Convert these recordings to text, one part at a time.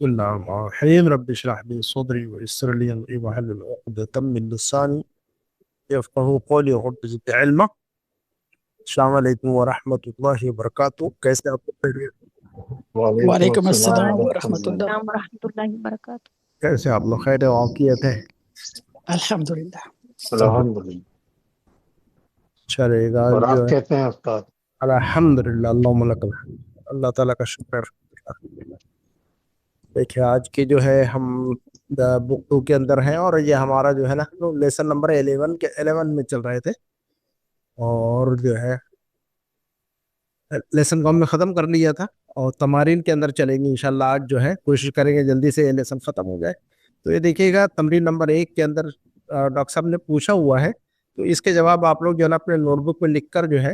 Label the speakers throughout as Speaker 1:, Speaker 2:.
Speaker 1: بسم الله الرحمن الرحيم رب اشرح لي صدري ويسر لي امري واحلل عقدة من لساني يفقهوا قولي رب زد علما. السلام علیکم ورحمۃ اللہ وبرکاتہ. کیسے آپ لوگ؟
Speaker 2: وعلیکم
Speaker 3: وعلیکم
Speaker 2: السلام
Speaker 3: السلام
Speaker 2: ورحمۃ
Speaker 3: ورحمۃ
Speaker 2: اللہ۔
Speaker 3: اللہ.
Speaker 4: السلام ورحمۃ اللہ وبرکاتہ.
Speaker 1: کیسے آپ لوگ؟ خیر عافیت ہے؟
Speaker 3: الحمدللہ.
Speaker 2: الحمدللہ۔
Speaker 1: چلے گا
Speaker 2: اور
Speaker 1: جو
Speaker 2: آپ کہتے ہیں استاد؟
Speaker 1: الحمدللہ، اللہم لک الحمد، اللہ تعالیٰ کا شکر. دیکھیں آج کے جو ہے ہم بک 2 کے اندر ہیں، اور یہ ہمارا جو ہے نا لیسن نمبر 11 میں چل رہے تھے، اور جو ہے لیسن کو ہم نے ختم کر لیا تھا اور تمارین کے اندر چلیں گے انشاءاللہ. آج جو ہے کوشش کریں گے جلدی سے یہ لیسن ختم ہو جائے. تو یہ دیکھیے گا تمرین نمبر 1 کے اندر ڈاکٹر صاحب نے پوچھا ہوا ہے، تو اس کے جواب آپ لوگ جو ہے نا اپنے نوٹ بک میں لکھ کر جو ہے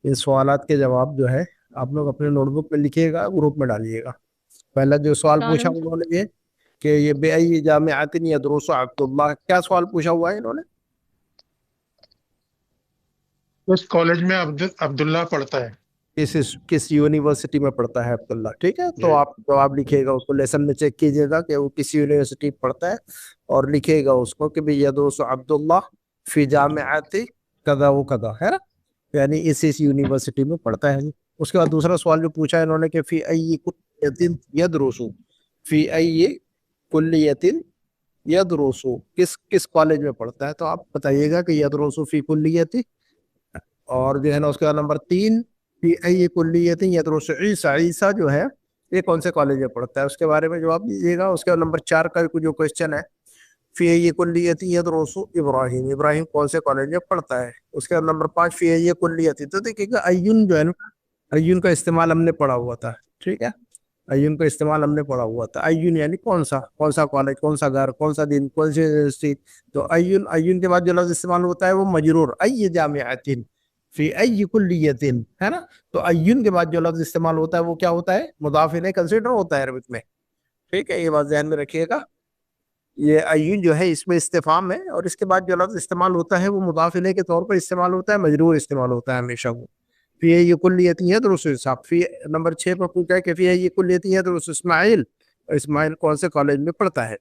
Speaker 1: ان سوالات کے جواب جو ہے آپ لوگ اپنے نوٹ بک میں لکھیے گا، گروپ میں ڈالیے گا. پہلا جو سوال پوچھا انہوں نے یہ کہ یہ بِأَيِّ جامعۃ يدرس عبداللہ، کیا سوال پوچھا ہوا ہے انہوں نے؟
Speaker 5: اس کالج میں عبداللہ پڑھتا ہے؟
Speaker 1: کس یونیورسٹی میں پڑھتا ہے عبداللہ. ٹھیک ہے، تو آپ جواب لکھیے گا، اس کو لیسن میں چیک کیجیے گا کہ وہ کس یونیورسٹی پڑھتا ہے، اور لکھیے گا اس کو کہ بھی یدرس عبداللہ فی جامعۃ کذا و کذا، ہے نا، یعنی اس یونیورسٹی میں پڑھتا ہے. اس کے بعد دوسرا سوال جو پوچھا ہے انہوں نے کہ فی ای کلیۃ یدرس، فی ای کلیۃ یدرس، کس کالج میں پڑھتا ہے. تو آپ بتائیے گا کہ یدرس فی کلیۃ. اور جو ہے نا اس کے بعد نمبر 3 فی ای کلیۃ یدرس عیسیٰ، عیسیٰ جو ہے یہ کون سے کالج میں پڑھتا ہے، اس کے بارے میں جواب دیجیے گا. اس کے بعد نمبر 4 کا جو کوشچن ہے فی ای کلیۃ یدرس ابراہیم، ابراہیم کون سے کالج میں پڑھتا ہے. اس کے بعد نمبر 5 فی ای کلیۃ. تو دیکھیے گا ایون جو ہے نا، ایون کا استعمال ہم نے پڑھا ہوا تھا. ٹھیک ہے، ایون کا استعمال ہم نے پڑھا ہوا تھا. ایون یعنی کون سا کالج، کون سا گھر، کون سا دن، کون سی یونیورسٹی. تو ایون کے بعد جو لفظ استعمال ہوتا ہے وہ مجرور، ای جامعۃ فی ای کلیۃ، ہے نا. تو ایون کے بعد جو لفظ استعمال ہوتا ہے وہ کیا ہوتا ہے؟ مضاف الیہ کنسیڈر ہوتا ہے عربک میں. ٹھیک ہے، یہ بات ذہن میں رکھیے گا. یہ ایون جو ہے اس میں استفہام ہے، اور اس کے بعد جو لفظ استعمال ہوتا ہے وہ مضاف الیہ کے طور پر استعمال ہوتا ہے، مجرور استعمال ہوتا ہے ہمیشہ. وہ فی ای کلیۃ یدرس صاحب. فی نمبر 6 پر پوچھا ہے کہ فی ای کلیۃ یدرس اسماعیل، اسماعیل کون سے کالج میں پڑھتا ہے.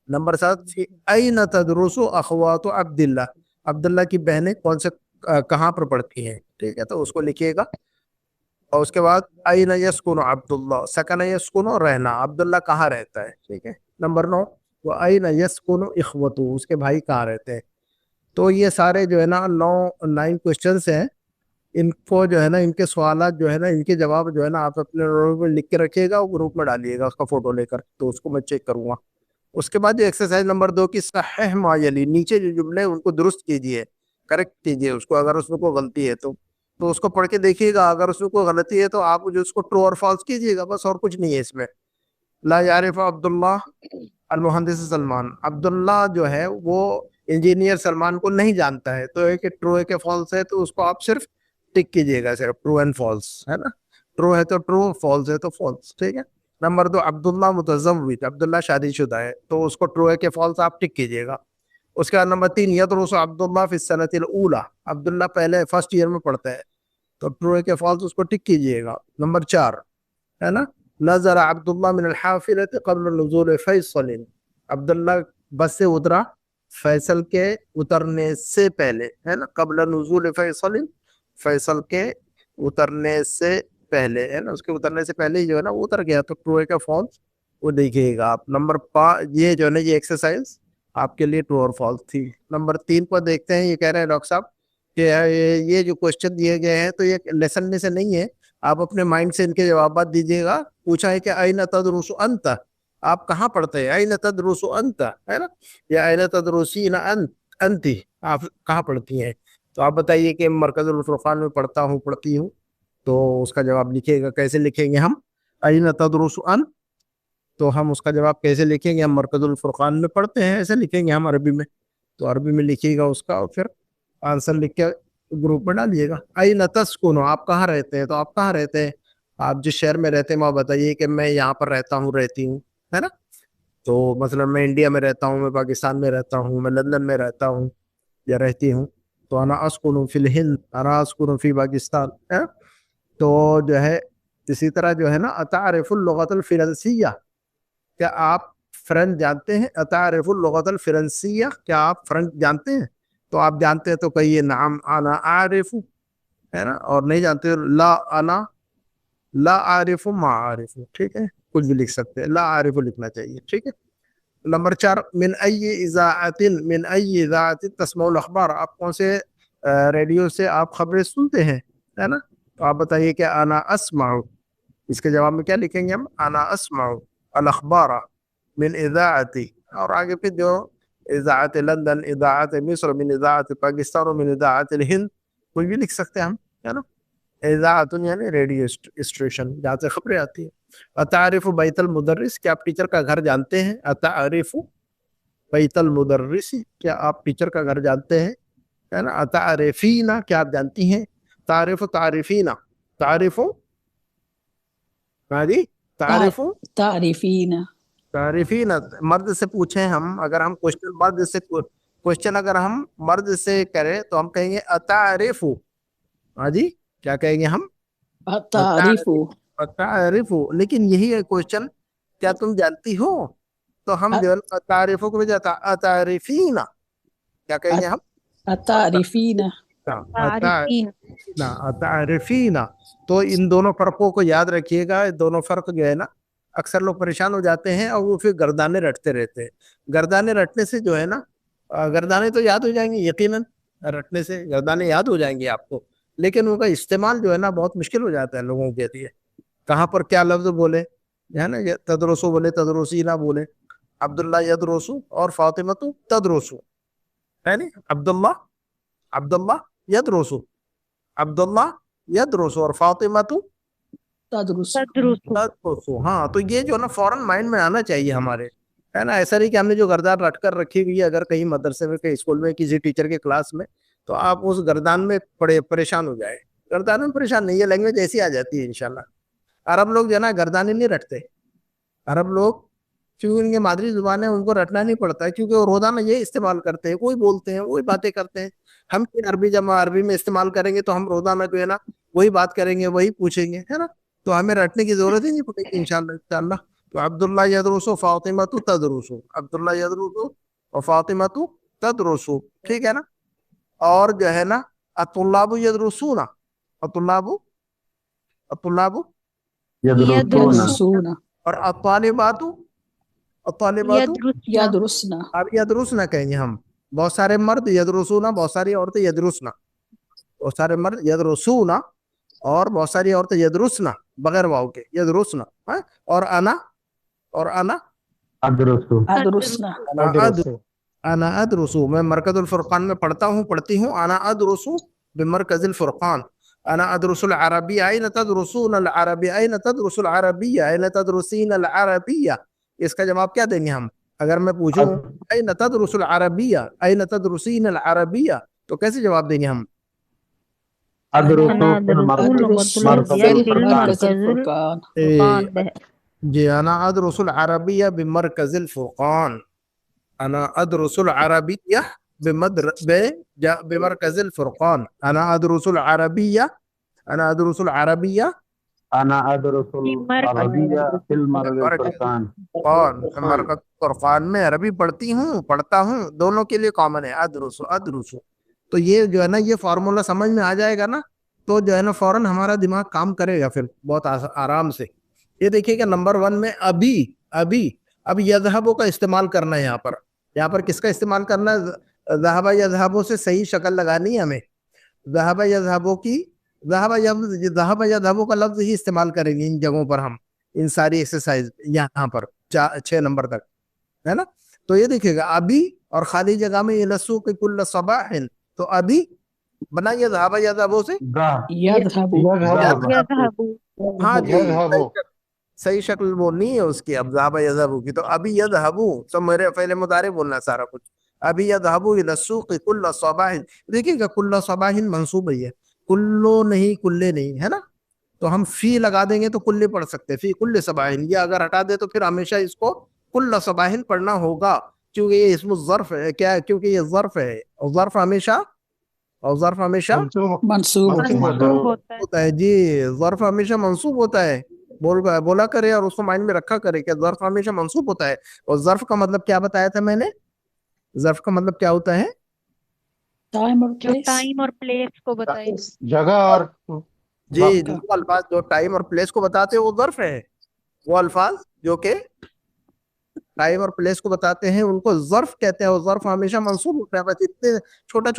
Speaker 1: نمبر 7 فی این تدرس اخوات عبداللہ، عبداللہ کی بہنیں کون سے کہاں پر پڑھتی ہیں. ٹھیک ہے، تو اس کو لکھیے گا. اور اس کے بعد این یسکن عبداللہ، سکن یسکن رہنا، عبداللہ کہاں رہتا ہے. ٹھیک ہے. نمبر 9 وہ این یسکن اخوتہ، اس کے بھائی کہاں رہتے ہیں. تو یہ سارے جو ہے نا 9 کوشچنس ہیں. ان کو جو ہے نا ان کے سوالات جو ہے نا ان کے جواب جو ہے نا آپ اپنے نوٹ میں لکھ کے رکھیے گا، گروپ میں ڈالیے گا اس کا فوٹو لے کر، تو اس کو میں چیک کروں گا. اس کے بعد جو ایکسرسائز نمبر 2 کی صحیح ما یلی، نیچے جو جملے ان کو درست کیجیے، کریکٹ کیجیے اس کو. اگر اس میں کوئی غلطی ہے تو اس کو پڑھ کے دیکھیے گا. اگر اس میں کوئی غلطی ہے تو آپ جو اس کو ٹرو اور فالس کیجیے گا، بس، اور کچھ نہیں ہے اس میں. لا یعرف عبداللہ المہندس سلمان، عبداللہ جو ہے وہ انجینئر سلمان کو نہیں جانتا ہے. تو ایک ٹرو ہے کہ فالس ہے، تو اس کو آپ صرف ٹک کیجیے گا، صرف ٹرو اینڈ فالس، ہے نا. ٹرو ہے تو ٹرو، فالس ہے تو فالس. ٹھیک ہے. نمبر 2 عبداللہ متزوج، عبداللہ شادی شدہ ہے، تو اس کو ٹرو ہے کہ فالس آپ ٹک کیجیے گا. اس کے بعد نمبر 3 یدرس عبداللہ فی السنۃ الاولی، عبداللہ پہلے فرسٹ ایئر میں پڑھتا ہے، تو ٹرو ہے کہ فالس اس کو ٹک کیجیے گا. نمبر 4 ہے نا نظر عبداللہ من الحافلۃ قبل نزول فیصل، عبداللہ بس سے اترا فیصل کے اترنے سے پہلے، ہے نا، قبل نزول فیصل، فیصل کے اترنے سے پہلے، ہے نا، اس کے اترنے سے پہلے ہی جو ہے نا وہ اتر گیا، تو ٹرو ہے کہ فالس وہ دیکھیے گا آپ. نمبر 5 یہ جو ہے نا یہ ایکسرسائز آپ کے لیے ٹرو اور فالس تھی. نمبر 3 پر دیکھتے ہیں. یہ کہہ رہے ہیں ڈاکٹر صاحب کہ یہ جو کوشچن دیے گئے ہیں تو یہ لیسن میں سے نہیں ہے، آپ اپنے مائنڈ سے ان کے جوابات دیجیے گا. پوچھا ہے کہ این تدرس انت، آپ کہاں پڑھتے ہیں، این تدرس انت، ہے نا، یا این تدرسین انت، آپ کہاں پڑھتی ہیں. تو آپ بتائیے کہ مرکز الفرقان میں پڑھتا ہوں، پڑھتی ہوں. تو اس کا جواب لکھیے گا. کیسے لکھیں گے ہم این تدرس انت؟ تو ہم اس کا جواب کیسے لکھیں گے؟ ہم مرکز الفرقان میں پڑھتے ہیں، ایسے لکھیں گے ہم عربی میں. تو عربی میں لکھیے گا اس کا، اور پھر آنسر لکھ کے گروپ میں ڈالیے گا. این تسکن، آپ کہاں رہتے ہیں، تو آپ کہاں رہتے ہیں، آپ جس شہر میں رہتے ہیں وہاں بتائیے کہ میں یہاں پر رہتا ہوں، رہتی ہوں، ہے نا. تو مثلا میں انڈیا میں رہتا ہوں، میں پاکستان میں رہتا ہوں، میں لندن میں رہتا ہوں یا رہتی ہوں. تو انا اسکن فی الہند، انا اسکن فی پاکستان، ہے. تو جو ہے اسی طرح جو ہے نا اتعرف اللغت الفرنسیہ، کیا آپ فرنچ جانتے ہیں؟ اتعرف اللغت الفرنسیہ، کیا آپ فرنچ جانتے ہیں؟ تو آپ جانتے ہیں تو کہیے نعم انا اعرف، ہے نا، اور نہیں جانتے لا انا لا عارف ما عارف، ٹھیک ہے، کچھ بھی لکھ سکتے ہیں، لا عارف لکھنا چاہیے، ٹھیک ہے۔ نمبر 4، من ای اذاعت تسمع الاخبار، آپ کون سے ریڈیو سے آپ خبریں سنتے ہیں، ہے نا، تو آپ بتائیے کہ انا اسمع، اس کے جواب میں کیا لکھیں گے ہم؟ انا اسمع الاخبار من اذاعتی، اور آگے پھر جو اذاعت لندن، اذاعت مصر، من اذاعت پاکستان، من اذاعت الہند، کوئی بھی لکھ سکتے ہیں ہم، ہے نا۔ اذاعت یعنی ریڈیو اسٹیشن جہاں سے خبریں آتی ہیں۔ اتعرف بیت المدرس، کیا آپ ٹیچر کا گھر جانتے ہیں؟ اتعرف بیت المدرس، کیا آپ ٹیچر کا گھر جانتے ہیں، ہے نا۔ اتعرفینا، کیا آپ جانتی ہیں؟ تعرفینا، تعرف، ہاں جی، تعرف
Speaker 3: تعریفین
Speaker 1: تعریفین، مرد سے پوچھیں ہم، اگر ہم کوشچن اگر ہم مرد سے کریں تو ہم کہیں گے اتعرف، ہاں جی، کیا کہیں گے ہم؟
Speaker 3: تعریف
Speaker 1: تعرف، لیکن یہی ہے کوشچن، کیا تم جانتی ہو؟ تو ہم جو ہے تعریفوں کو بھی جاتا اتعرفین، کیا کہیں گے ہم؟
Speaker 3: تعریفین
Speaker 4: عارفین
Speaker 1: اتعرفین۔ تو ان دونوں فرقوں کو یاد رکھیے گا، دونوں فرق جو ہے نا، اکثر لوگ پریشان ہو جاتے ہیں اور وہ پھر گردانے رٹتے رہتے ہیں۔ گردانے رٹنے سے جو ہے نا، گردانے تو یاد ہو جائیں گے یقیناً، رٹنے سے گردانے یاد ہو جائیں گے آپ کو، لیکن ان کا استعمال جو ہے نا بہت مشکل ہو جاتا ہے لوگوں کے لیے، کہاں پر کیا لفظ بولے، ہے نا، تدرسو بولے، تدرسی نہ بولے، عبداللہ یدرسو اور فاطمہ تدرسو، ہے نا، عبداللہ یدرسو، عبداللہ یدرسو اور فاطمہ
Speaker 3: تدرس
Speaker 1: تدرسو، ہاں، تو یہ جو نا فوراً مائنڈ میں آنا چاہیے ہمارے، ہے نا۔ ایسا نہیں کہ ہم نے جو گردان رٹ کر رکھی ہوئی ہے، اگر کہیں مدرسے میں، کہیں اسکول میں، کسی ٹیچر کے کلاس میں، تو آپ اس گردان میں پریشان ہو جائے، گردان میں پریشان نہیں ہے، لینگویج ایسی آ جاتی ہے انشاءاللہ۔ عرب لوگ جو ہے نا گردانے نہیں رٹتے، عرب لوگ کیونکہ ان کی مادری زبان ہے، ان کو رٹنا نہیں پڑتا ہے، کیونکہ وہ روزانہ یہ استعمال کرتے ہیں، وہی بولتے ہیں، وہی باتیں کرتے ہیں۔ ہم عربی جب عربی میں استعمال کریں گے تو ہم روزانہ جو ہے نا وہی بات کریں گے، وہی پوچھیں گے، ہے نا، تو ہمیں رٹنے کی ضرورت ہی نہیں پڑے گی انشاءاللہ۔ تو عبداللہ یدرسو فاطمہ تدرسو، عبداللہ یدرسو اور فاطمہ تدرسو، ٹھیک ہے نا۔ اور جو ہے نا الطلاب یدرسون، الطلاب
Speaker 3: یدرسون
Speaker 1: اور الطالبات
Speaker 3: یدرسنا
Speaker 1: اب یدرسنا کہیں گے ہم، بہت سارے مرد یدرسونا، بہت ساری عورتیں یدرسنا، بہت سارے مرد یدرسونا اور بہت ساری عورتیں یدرسنا بغیر واو کے، یدرسنا، اور انا
Speaker 2: ادرسو
Speaker 3: ادرسنا
Speaker 1: انا ادرسو، میں مرکز الفرقان میں پڑھتا ہوں، پڑھتی ہوں، انا ادرسو بمرکز الفرقان، انا ادرس العربی، این تدرسون العربی، این تدرس العربی، این تدرسین العربی، اس کا جواب کیا دیں گے ہم؟ اگر میں پوچھوں این تدرس العربی، این تدرسین العربی، تو کیسے جواب دیں گے ہم؟
Speaker 2: ادرسو
Speaker 3: ادرس
Speaker 2: مرکز
Speaker 3: مرکز
Speaker 2: الفرقان
Speaker 3: الفرقان
Speaker 1: جی، انا ادرس العربی بمرکز الفرقان، انا ادرس العربی بمرکز الفرقان، انا ادرس العربی، انا ادرس العربی
Speaker 2: انا ادرس العربیہ فی المرکز الفرقان،
Speaker 1: مرکز فرقان میں عربی پڑھتا ہوں، دونوں کے لیے کامن ہے، ادرسو۔ تو یہ جو ہے نا یہ فارمولا سمجھ میں آ جائے گا نا، تو جو ہے نا فوراً ہمارا دماغ کام کرے گا پھر بہت آرام سے۔ یہ دیکھیے کہ نمبر 1 میں اب یذہبو کا استعمال کرنا ہے، یہاں پر کس کا استعمال کرنا ہے؟ ذہب یذہبو سے صحیح شکل لگانی ہے ہمیں، ذہب یذہبو کی، ذہب یذہبو کا لفظ ہی استعمال کریں گے ان جگہوں پر، ہم ان ساری ایکسرسائز یہاں پر 6 نمبر تک، ہے نا۔ تو یہ دیکھیے گا ابھی، اور خالی جگہ میں یلسو کی کل صباح، تو ابھی بنائیے ذہب یذہبو سے، ہاں جی، صحیح شکل بولنی ہے اس کی، اب ذهب یذهبو کی، تو ابھی یذهبو سب میرے فعل مضارع بولنا سارا کچھ، ابھی یذهبو الى السوق کل صباح، دیکھیے گا کل صباح منصوب ہے، کلو نہیں، کلے نہیں، ہے نا، تو ہم فی لگا دیں گے تو کلے پڑھ سکتے ہیں، فی کل صباح، یہ اگر ہٹا دے تو پھر ہمیشہ اس کو کل صباح پڑھنا ہوگا، کیونکہ یہ اسم الظرف ہے، کیا، کیونکہ یہ ظرف ہے، اور ظرف ہمیشہ
Speaker 3: منصوب
Speaker 4: منصوب ہوتا ہے۔
Speaker 1: ہوتا ہے، جی ظرف ہمیشہ منصوب ہوتا ہے، बोला करे और उसको माइंड में रखा करे कि ज़र्फ हमेशा मंसूब होता है। और ज़र्फ का मतलब क्या बताया था मैंने? ज़र्फ का मतलब क्या होता है?
Speaker 3: टाइम और
Speaker 4: जो
Speaker 3: प्लेस।
Speaker 4: टाइम और प्लेस को बताए।
Speaker 5: जगह और
Speaker 1: जी,
Speaker 5: वक्त।
Speaker 1: जो अल्फाज जो टाइम और प्लेस को बताते हैं वो ज़र्फ है। वो अल्फाज जो के टाइम और प्लेस को बताते हैं उनको ज़र्फ कहते हैं। और ज़र्फ हमेशा मंसूब होता है। बस इतने छोटे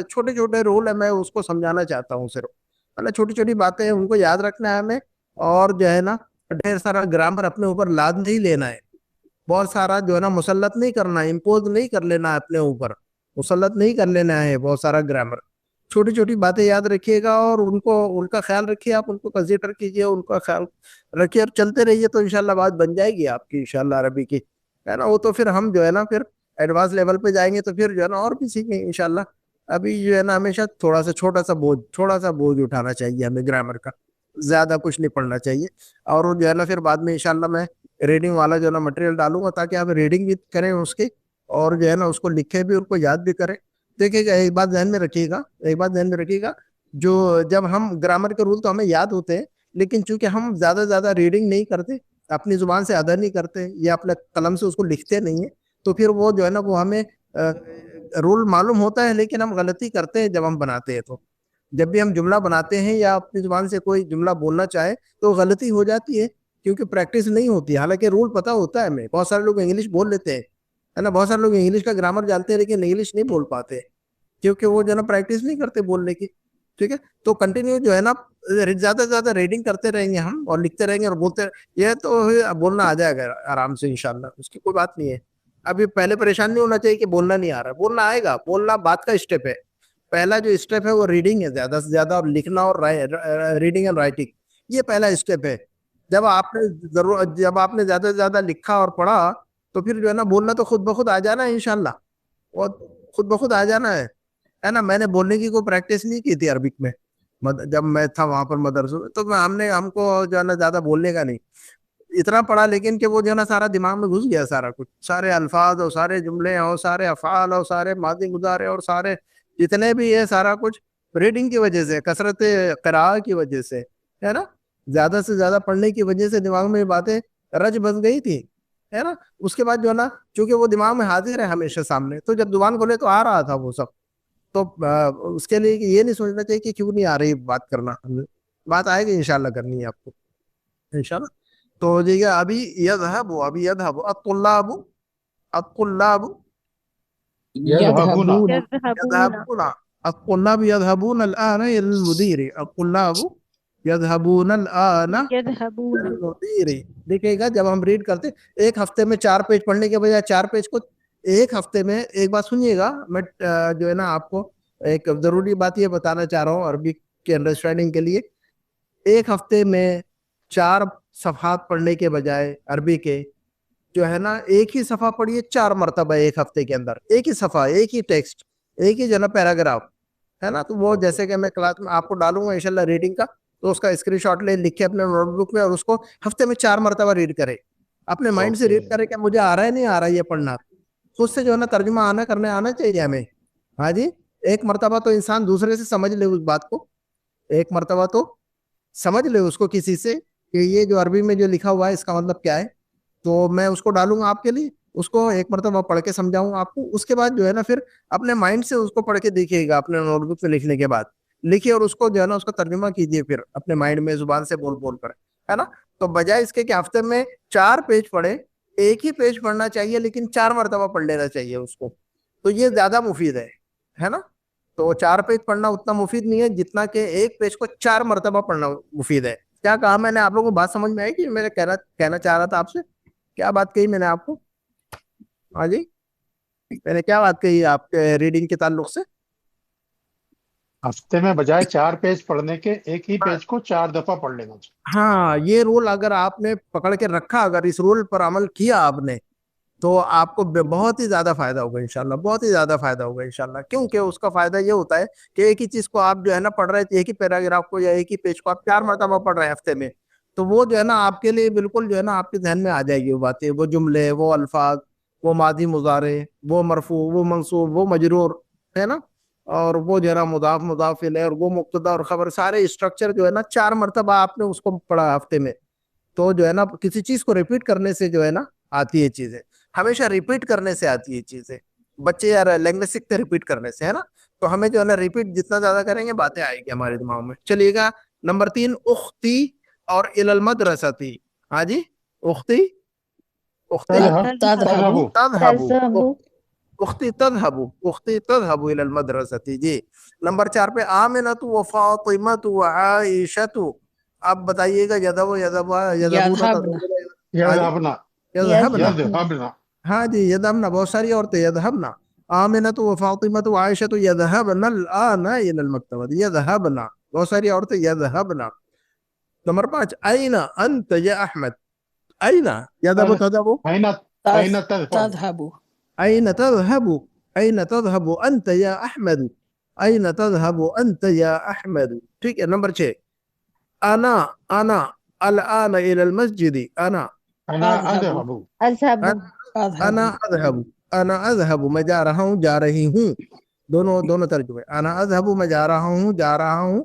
Speaker 1: छोटे रूल है, मैं उसको समझाना चाहता हूँ सिर्फ। मतलब छोटी छोटी बातें हैं, उनको याद रखना है हमें। और जो है ना, ढेर सारा ग्रामर अपने ऊपर लाद नहीं लेना है। बहुत सारा जो है ना मुसल्लत नहीं करना है, इम्पोज नहीं कर लेना है अपने ऊपर, मुसल्लत नहीं कर लेना है बहुत सारा ग्रामर। छोटी छोटी बातें याद रखिएगा और उनको उनका ख्याल रखिए, आप उनको कंसीडर कीजिए, उनका ख्याल रखिए और चलते रहिए, तो इंशाल्लाह बात बन जाएगी आपकी इंशाल्लाह अरबी की, है ना। वो तो फिर हम जो है ना फिर एडवांस लेवल पे जाएंगे तो फिर जो है ना और भी सीखेंगे इंशाल्लाह। अभी जो है ना हमेशा थोड़ा सा बोझ उठाना चाहिए हमें ग्रामर का, ज्यादा कुछ नहीं पढ़ना चाहिए। और वो जो है ना फिर बाद में इंशाल्लाह मैं रीडिंग वाला जो है ना मटेरियल डालूंगा, ताकि आप रीडिंग भी करें उसकी, और जो है ना उसको लिखे भी, उनको याद भी करें। देखिएगा, एक बात ध्यान में रखिएगा, एक बात ध्यान में रखिएगा, जो जब हम ग्रामर के रूल तो हमें याद होते हैं, लेकिन चूंकि हम ज्यादा रीडिंग नहीं करते, अपनी जुबान से अदा नहीं करते या अपने कलम से उसको लिखते नहीं है, तो फिर वो जो है ना वो हमें रूल मालूम होता है, लेकिन हम गलती करते हैं जब हम बनाते हैं। तो जब भी हम जुमला बनाते हैं या अपनी जुबान से कोई जुमला बोलना चाहे तो गलती हो जाती है, क्योंकि प्रैक्टिस नहीं होती। हालांकि रूल पता होता है हमें, बहुत सारे लोग इंग्लिश बोल लेते हैं, है ना, बहुत सारे लोग इंग्लिश का ग्रामर जानते हैं लेकिन इंग्लिश नहीं बोल पाते, क्योंकि वो जो है ना प्रैक्टिस नहीं करते बोलने की। ठीक है, तो कंटिन्यू जो है ना ज्यादा से ज्यादा रीडिंग करते रहेंगे हम, और लिखते रहेंगे और बोलते, ये तो बोलना आ जाएगा आराम से इंशाल्लाह, उसकी कोई बात नहीं है। अभी पहले परेशान नहीं होना चाहिए कि बोलना नहीं आ रहा, बोलना आएगा, बोलना बात का स्टेप है। पहला जो स्टेप है वो रीडिंग है, ज्यादा से ज्यादा, और लिखना और रीडिंग एंड राइटिंग, ये पहला स्टेप है। जब आपने ज्यादा से ज्यादा लिखा और पढ़ा, तो फिर जो है ना बोलना तो खुद ब खुद आ जाना है इंशाल्लाह, और खुद ब खुद आ जाना है ना। मैंने बोलने की कोई प्रैक्टिस नहीं की थी अरबिक में, जब मैं था वहां पर मदरसे में, तो हमको जो है ना ज्यादा बोलने का नहीं, इतना पढ़ा लेकिन कि वो जो है ना सारा दिमाग में घुस गया, सारा कुछ, सारे अल्फाज और सारे जुमले और सारे अफ़ाल और सारे मादी मुजारे और सारे जितने भी है, सारा कुछ रीडिंग की वजह से, कसरत क़िराअ की वजह से, है ना, ज्यादा से ज्यादा पढ़ने की वजह से दिमाग में ये बातें रच बस गई थी, है ना। उसके बाद जो है ना, चूंकि वो दिमाग में हाजिर है हमेशा सामने, तो जब जुबान खोले तो आ रहा था वो सब। तो उसके लिए कि ये नहीं सोचना चाहिए कि क्यों नहीं आ रही बात करना, बात आएगी इंशाल्लाह, करनी है आपको इंशाल्लाह। तो देखिए, अभी यज़हबु अत्तुल्लाबु, अत्तुल्लाबु
Speaker 5: यज़हबूना
Speaker 3: यذهبون
Speaker 1: यज़हबूना, अत्तुल्लाबु यज़हबूना अल-आना इलल मुदीर, अत्तुल्लाबु यज़हबूना अल-आना
Speaker 4: यज़हबून।
Speaker 1: इलल मुदीर। देखिएगा, जब हम रीड करते, एक हफ्ते में 4 पेज पढ़ने के बजाय 4 पेज को एक हफ्ते में, एक बात सुनिएगा, मैं जो है ना आपको एक जरूरी बात ये बताना चाह रहा हूँ अरबी के अंडरस्टैंडिंग के लिए। एक हफ्ते में 4 सफ़हात पढ़ने के बजाय अरबी के, जो है ना, एक ही सफ़ा पढ़िए 4 मरतबा एक हफ्ते के अंदर, एक ही सफ़ा, एक ही टेक्स्ट, एक ही जो है ना पैराग्राफ, है ना। तो वो जैसे कि मैं क्लास में आपको डालूंगा इंशाल्लाह रीडिंग का, तो उसका स्क्रीनशॉट लिखे अपने नोटबुक में, और उसको हफ्ते में 4 मरतबा रीड करे, अपने माइंड से रीड करे कि मुझे आ रहा है नहीं आ रहा है ये पढ़ना, खुद से जो है ना तर्जुमा आना चाहिए हमें। हाँ जी, एक मरतबा तो इंसान दूसरे से समझ ले उस बात को, एक मरतबा तो समझ ले उसको किसी से, कि ये जो अरबी में जो लिखा हुआ है इसका मतलब क्या है। तो मैं उसको डालूंगा आपके लिए, उसको एक मरतबा पढ़ के समझाऊंगा आपको, उसके बाद जो है ना फिर अपने माइंड से उसको पढ़ के देखिएगा, अपने नोटबुक में लिखने के बाद लिखिए, और उसको जो है ना उसका तर्जुमा कीजिए फिर अपने माइंड में जुबान से बोल बोल कर, है ना। तो बजाय इसके कि हफ्ते में 4 पेज पढ़े, एक ही पेज पढ़ना चाहिए लेकिन 4 मरतबा पढ़ लेना चाहिए उसको, तो ये ज्यादा मुफीद है ना। तो 4 पेज पढ़ना उतना मुफीद नहीं है जितना कि एक पेज को 4 मरतबा पढ़ना मुफीद है। क्या कहा मैंने? आप लोगों को बात समझ में आई कि मैंने कहना चाह रहा था आपसे? क्या बात कही मैंने आपको? हाँ जी, मैंने क्या बात कही आपके रीडिंग के ताल्लुक से?
Speaker 5: हफ्ते में बजाय 4 पेज पढ़ने के एक ही पेज को 4 दफा पढ़ लेना चाहिए।
Speaker 1: हाँ, ये रूल अगर आपने पकड़ के रखा, अगर इस रूल पर अमल किया आपने, तो आपको बहुत ही ज्यादा फायदा होगा इंशाल्लाह, बहुत ही ज्यादा फायदा होगा इंशाल्लाह। क्योंकि उसका फायदा ये होता है कि एक ही चीज को आप जो है ना पढ़ रहे थे, एक ही पैराग्राफ को या एक ही पेज को आप 4 मरतबा पढ़ रहे हैं हफ्ते में, तो वो जो है ना आपके लिए बिल्कुल जो है ना आपके ध्यान में आ जाएगी वो बातें, वो जुमले, वो अल्फाज, वो मादी मुजारे, वो मरफू, वो मंसूब, वो मजरूर, है ना, और वो जो है ना मुदाफ, मुदाफ इलैह, और वो मुब्तदा और खबर, सारे स्ट्रक्चर जो है ना 4 मरतबा आपने उसको पढ़ा हफ्ते में, تو جو ہے نا کسی چیز کو ریپیٹ کرنے سے جو ہے نا آتی ہے چیزیں, ہمیشہ ریپیٹ کرنے سے آتی ہے چیزیں. بچے یار لینگویج سیکھتے ریپیٹ کرنے سے, ہے نا, تو ہمیں جو ہے نا ریپیٹ جتنا زیادہ کریں گے باتیں آئیں گی ہمارے دماغ میں. چلیے گا نمبر 3, اختی اور الی المدرستی. ہاں جی, اختی اختی
Speaker 3: تذهب
Speaker 1: تذهب اختی تذهب اختی تذهب الى المدرستی. جی نمبر 4 پہ آمنۃ و فاطمۃ و عائشۃ. آپ بتائیے گا یذهب
Speaker 3: يذهبن
Speaker 5: يذهبنا يذهبنا
Speaker 1: ہاں جی یذهبن, بہت ساری عورتیں یذهبن. آمنۃ و فاطمۃ و عائشۃ یذهبن الآن الى المکتبۃ. یذهبن, بہت ساری عورتیں یذهبن. نمبر 5, أين أنت يا أحمد. أين يذهب تذهب
Speaker 5: أين أين تذهب
Speaker 3: تذهب
Speaker 1: أين تذهب أين تذهب أنت يا أحمد. أين تذهب أنت يا أحمد. ٹھیک ہے. نمبر 6, أنا الآن إلى المسجد. أنا
Speaker 5: أذهب
Speaker 1: أنا أذهب میں جا رہا ہوں, جا رہی ہوں. دونوں ترجمے. أنا أذهب میں جا رہا ہوں, جا رہا ہوں,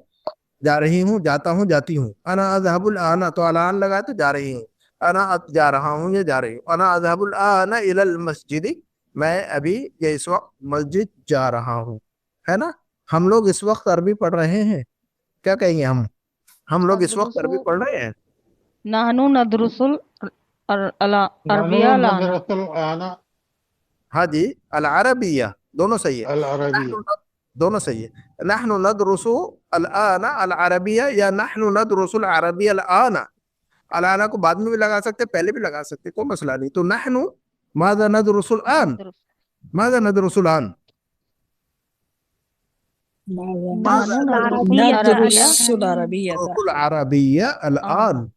Speaker 1: جا رہی ہوں, جاتا ہوں, جاتی ہوں. انا اذهب الان, تو الان لگا تو جا رہی ہوں. انا جا رہا ہوں یا جا رہی ہوں. انا اذهب الان الى المسجد, میں ابھی یا اس وقت مسجد جا رہا ہوں, ہے نا. ہم لوگ اس وقت عربی پڑھ رہے ہیں, کیا کہیں گے ہم لوگ اس وقت عربی پڑھ رہے ہیں.
Speaker 4: نحنو ندرس العربیہ الآن.
Speaker 5: ندرس الآن
Speaker 1: ہاں جی, العربیہ, دونوں صحیح ہے,
Speaker 5: العربية
Speaker 1: دونوں صحیح ہے. نحن ندرس الآن العربیہ یا نحن ندرس العربیہ الآن. الآن کو بعد میں بھی لگا سکتے, پہلے بھی لگا سکتے, کوئی مسئلہ نہیں. تو نحن ماذا ندرس الآن, ماذا ندرس الآن.
Speaker 3: ندرس العربية
Speaker 1: العربیہ الآن.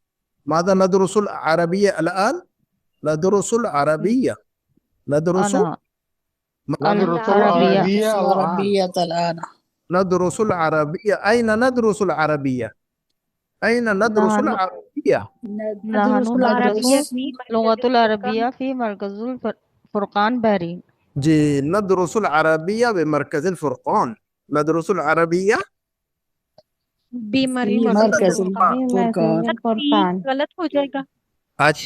Speaker 1: ماذا ندرس العربیہ الآن. ندرس العربیہ, ندرس
Speaker 5: ندرس العربية الآن
Speaker 3: العربية الآن
Speaker 1: ندرس العربية. أين ندرس العربية. أين ندرس العربية.
Speaker 4: نحن ندرس لغة العربية في مركز الفرقان بحرين.
Speaker 1: جی, ندرس العربية بمركز الفرقان. ندرس العربية
Speaker 3: مركز الفرقان.
Speaker 4: غلط ہو جائے گا
Speaker 1: آج.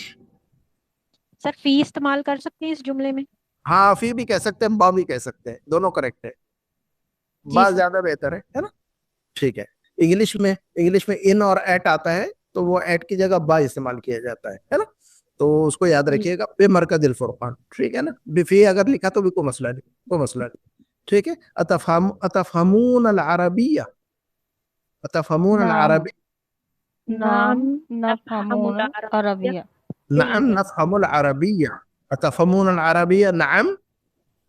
Speaker 4: سر, فی استعمال کر سکتے ہیں اس جملے میں.
Speaker 1: ہاں, فی بھی کہہ سکتے ہیں, با بھی کہہ سکتے ہیں, دونوں کریکٹ ہے. با زیادہ بہتر ہے نا. ٹھیک ہے. انگلش میں ان اور ایٹ آتا ہے تو وہ ایٹ کی جگہ با استعمال کیا جاتا ہے نا. تو اس کو یاد رکھیے گا, بے مرکز الفرقان. ٹھیک ہے نا. فی اگر لکھا تو بھی کوئی مسئلہ نہیں. ٹھیک ہے. اتفہمون العربیہ. اتفہمون العربیہ.
Speaker 4: نعم نفهم العربیہ.
Speaker 1: نعم نفهم العربیہ. اتفهمون العربیہ. نعم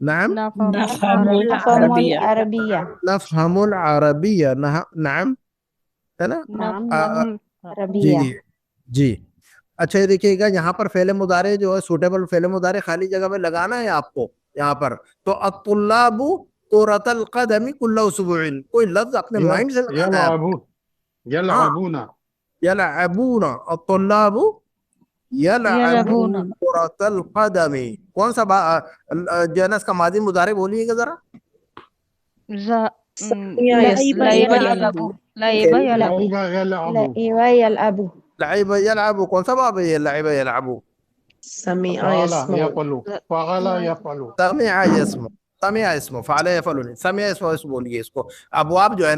Speaker 3: نفهم العربية
Speaker 1: نفهم العربیہ. نعم, ہے نا. جی. اچھا یہ دیکھیے گا, یہاں پر فعل مضارع جو ہے سوٹیبل فعل مضارع خالی جگہ میں لگانا ہے آپ کو یہاں پر. تو الطلاب كرة القدم كل اسبوع, کوئی لفظ اپنے مائنڈ سے لگانا ہے.
Speaker 5: يلعبون
Speaker 1: يلعبون الطلاب يلعبون كرة القدم. کون سا جو ہے نا اس کا ماضی مضارع بولیے گا ذرا. لعب يلعب, کون سا باب ہے یہ لعب يلعب.
Speaker 5: فعل يفعل فعل يفعل
Speaker 1: سمع يسمع, سمع يسمع, فعل يفعل, سمع يسمع بولیے اس کو. ابواب جو ہے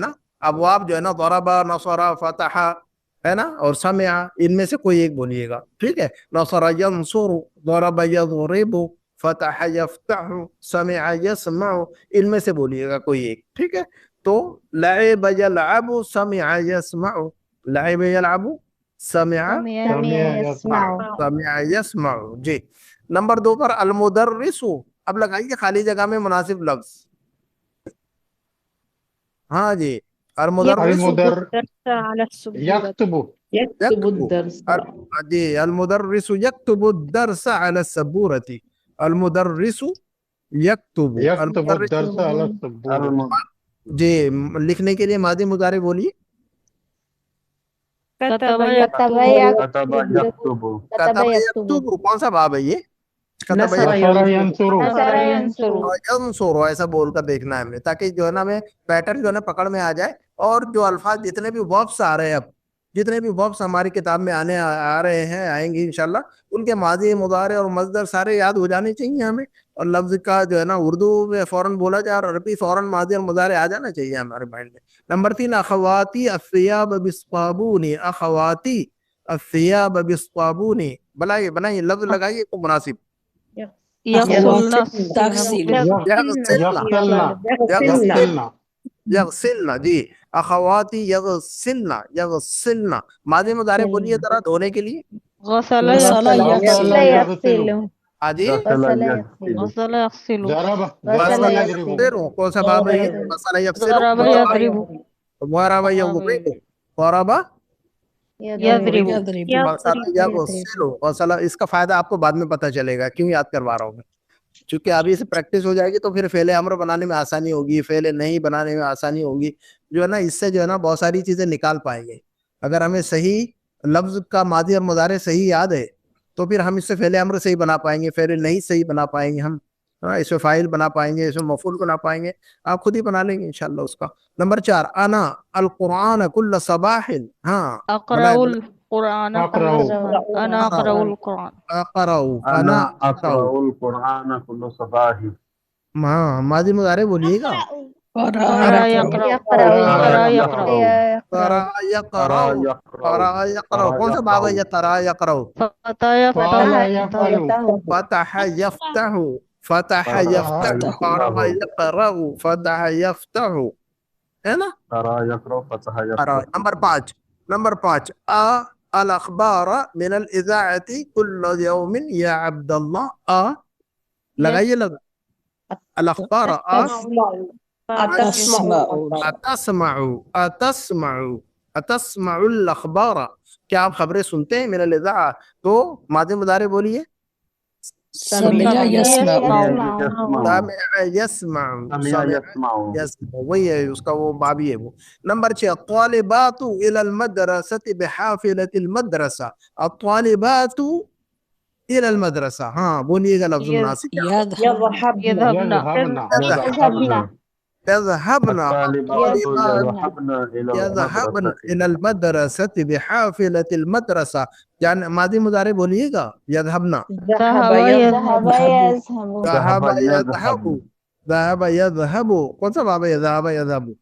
Speaker 1: نا ضرب نصر فتح, ہے نا, اور سمع, ان میں سے کوئی ایک بولیے گا. ٹھیک ہے. نصر ينصر, ضرب يضرب, فتح يفتح, سمع يسمع, ان میں سے بولیے گا کوئی ایک. ٹھیک ہے. تو لعب يلعب, سمع يسمع, لعب يلعب, سمع يسمع. جی. نمبر 2 پر المدرس. اب لگائیے خالی جگہ میں مناسب لفظ. ہاں جی, المدرس
Speaker 5: يكتب
Speaker 1: جی, المدرس يكتب الدرس على السبورة. المدرس يكتب
Speaker 5: الدرس على السبورة.
Speaker 1: جی, لکھنے کے لیے ماضی مضارع بولیے.
Speaker 2: كتب يكتب.
Speaker 1: كتب يكتب, کون سا باب ہے یہ.
Speaker 5: نصر ينصر
Speaker 1: ينصر, ایسا بول کر دیکھنا ہے ہمیں, تاکہ جو ہے نا ہمیں پیٹرن جو ہے نا پکڑ میں آ جائے. اور جو الفاظ جتنے بھی وربس آ رہے ہیں اب جتنے بھی وربس ہماری کتاب میں آ رہے ہیں آئیں گے انشاءاللہ ان کے ماضی مضارع اور مصدر سارے یاد ہو جانے چاہیے ہمیں اور لفظ کا جو ہے نا اردو میں فوراً بولا جائے اور عربی فوراً ماضی اور مضارع آ جانا چاہیے ہمارے مائنڈ میں نمبر 3 اخواتی الثیاب بالصابون اخواتی الثیاب بالصابون بنائیے لفظ لگائیے کو مناسب یغسلنا جی اخواتی یغسلنا ماضی مضارع بولیے ذرا دھونے کے لیے
Speaker 3: غسل
Speaker 5: يغسل
Speaker 1: آجی
Speaker 3: غسل يغسل
Speaker 5: ضرب يضرب
Speaker 1: کون سا باب ہے یہ مسئلہ یفسر
Speaker 3: ضرب يضرب
Speaker 1: ضرب یضرب ضرب
Speaker 3: يضرب
Speaker 1: مسئلہ اس کا فائدہ آپ کو بعد میں پتہ چلے گا کیوں یاد کروا رہا ہوں میں چونکہ ابھی سے پریکٹس ہو جائے گی تو پھر فعل امر بنانے میں آسانی ہوگی فعل نہیں بنانے میں آسانی ہوگی جو ہے نا اس سے جو ہے نا بہت ساری چیزیں نکال پائیں گے اگر ہمیں صحیح لفظ کا ماضی اور مضارع صحیح یاد ہے تو پھر ہم اس سے فعل امر صحیح بنا پائیں گے فعل نہیں صحیح بنا پائیں گے ہم اس میں فاعل بنا پائیں گے اس میں مفعول بنا پائیں گے آپ خود ہی بنا لیں گے انشاءاللہ اس کا نمبر 4 انا القرآن کل صباح ہاں
Speaker 3: اقرأ القرآن انا اقرأ القرآن
Speaker 1: انا
Speaker 2: اقرأ القرآن كل صباح
Speaker 1: ہاں ماضی مضارع بولیے گا
Speaker 3: قرأ يقرأ
Speaker 1: قرأ يقرأ کون سا باب ہے یہ قرأ يقرأ فتح يفتح فتح يفتح قرأ يقرأ فتح يفتح ہے نا
Speaker 2: قرأ يقرأ فتح يفتح
Speaker 1: نمبر 5 الاخبار من الاذاعة كل يوم يا عبد الله لگائیے لگا الاخبار اتسمع الاخبار کیا آپ خبریں سنتے ہیں من الاذاعة تو ماضی مضارع بولیے
Speaker 3: سمع
Speaker 1: يسمع وہی ہے اس کا وہ بابی ہے وہ نمبر 6 الطالبات الى المدرسة بحافلة المدرسة الطالبات الى المدرسة ہاں بولیے گا لفظ مناسب يذهبن الى المدرسة بحافلة المدرسة يعني ماضی مضارع بولیے گا يذهبن ذهب يذهب کون سا باب ہے ذهب يذهب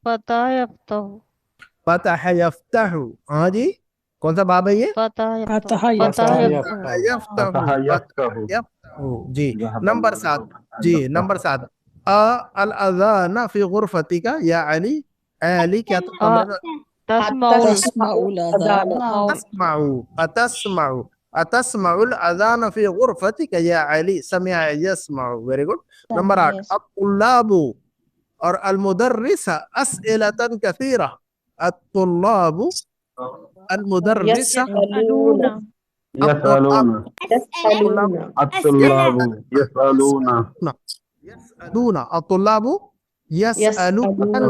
Speaker 1: فتح يفتح ہاں جی کون سا باب ہے یہ جی نمبر 7 الاذان فی غرفتک یا علی علی کیا اتسمع الاذان فی غرفتک یا علی سمع یسمع ویری گڈ نمبر 8 الطلاب اور المدرس اسئلة کثیرہ الطلاب المدرس
Speaker 2: يسألون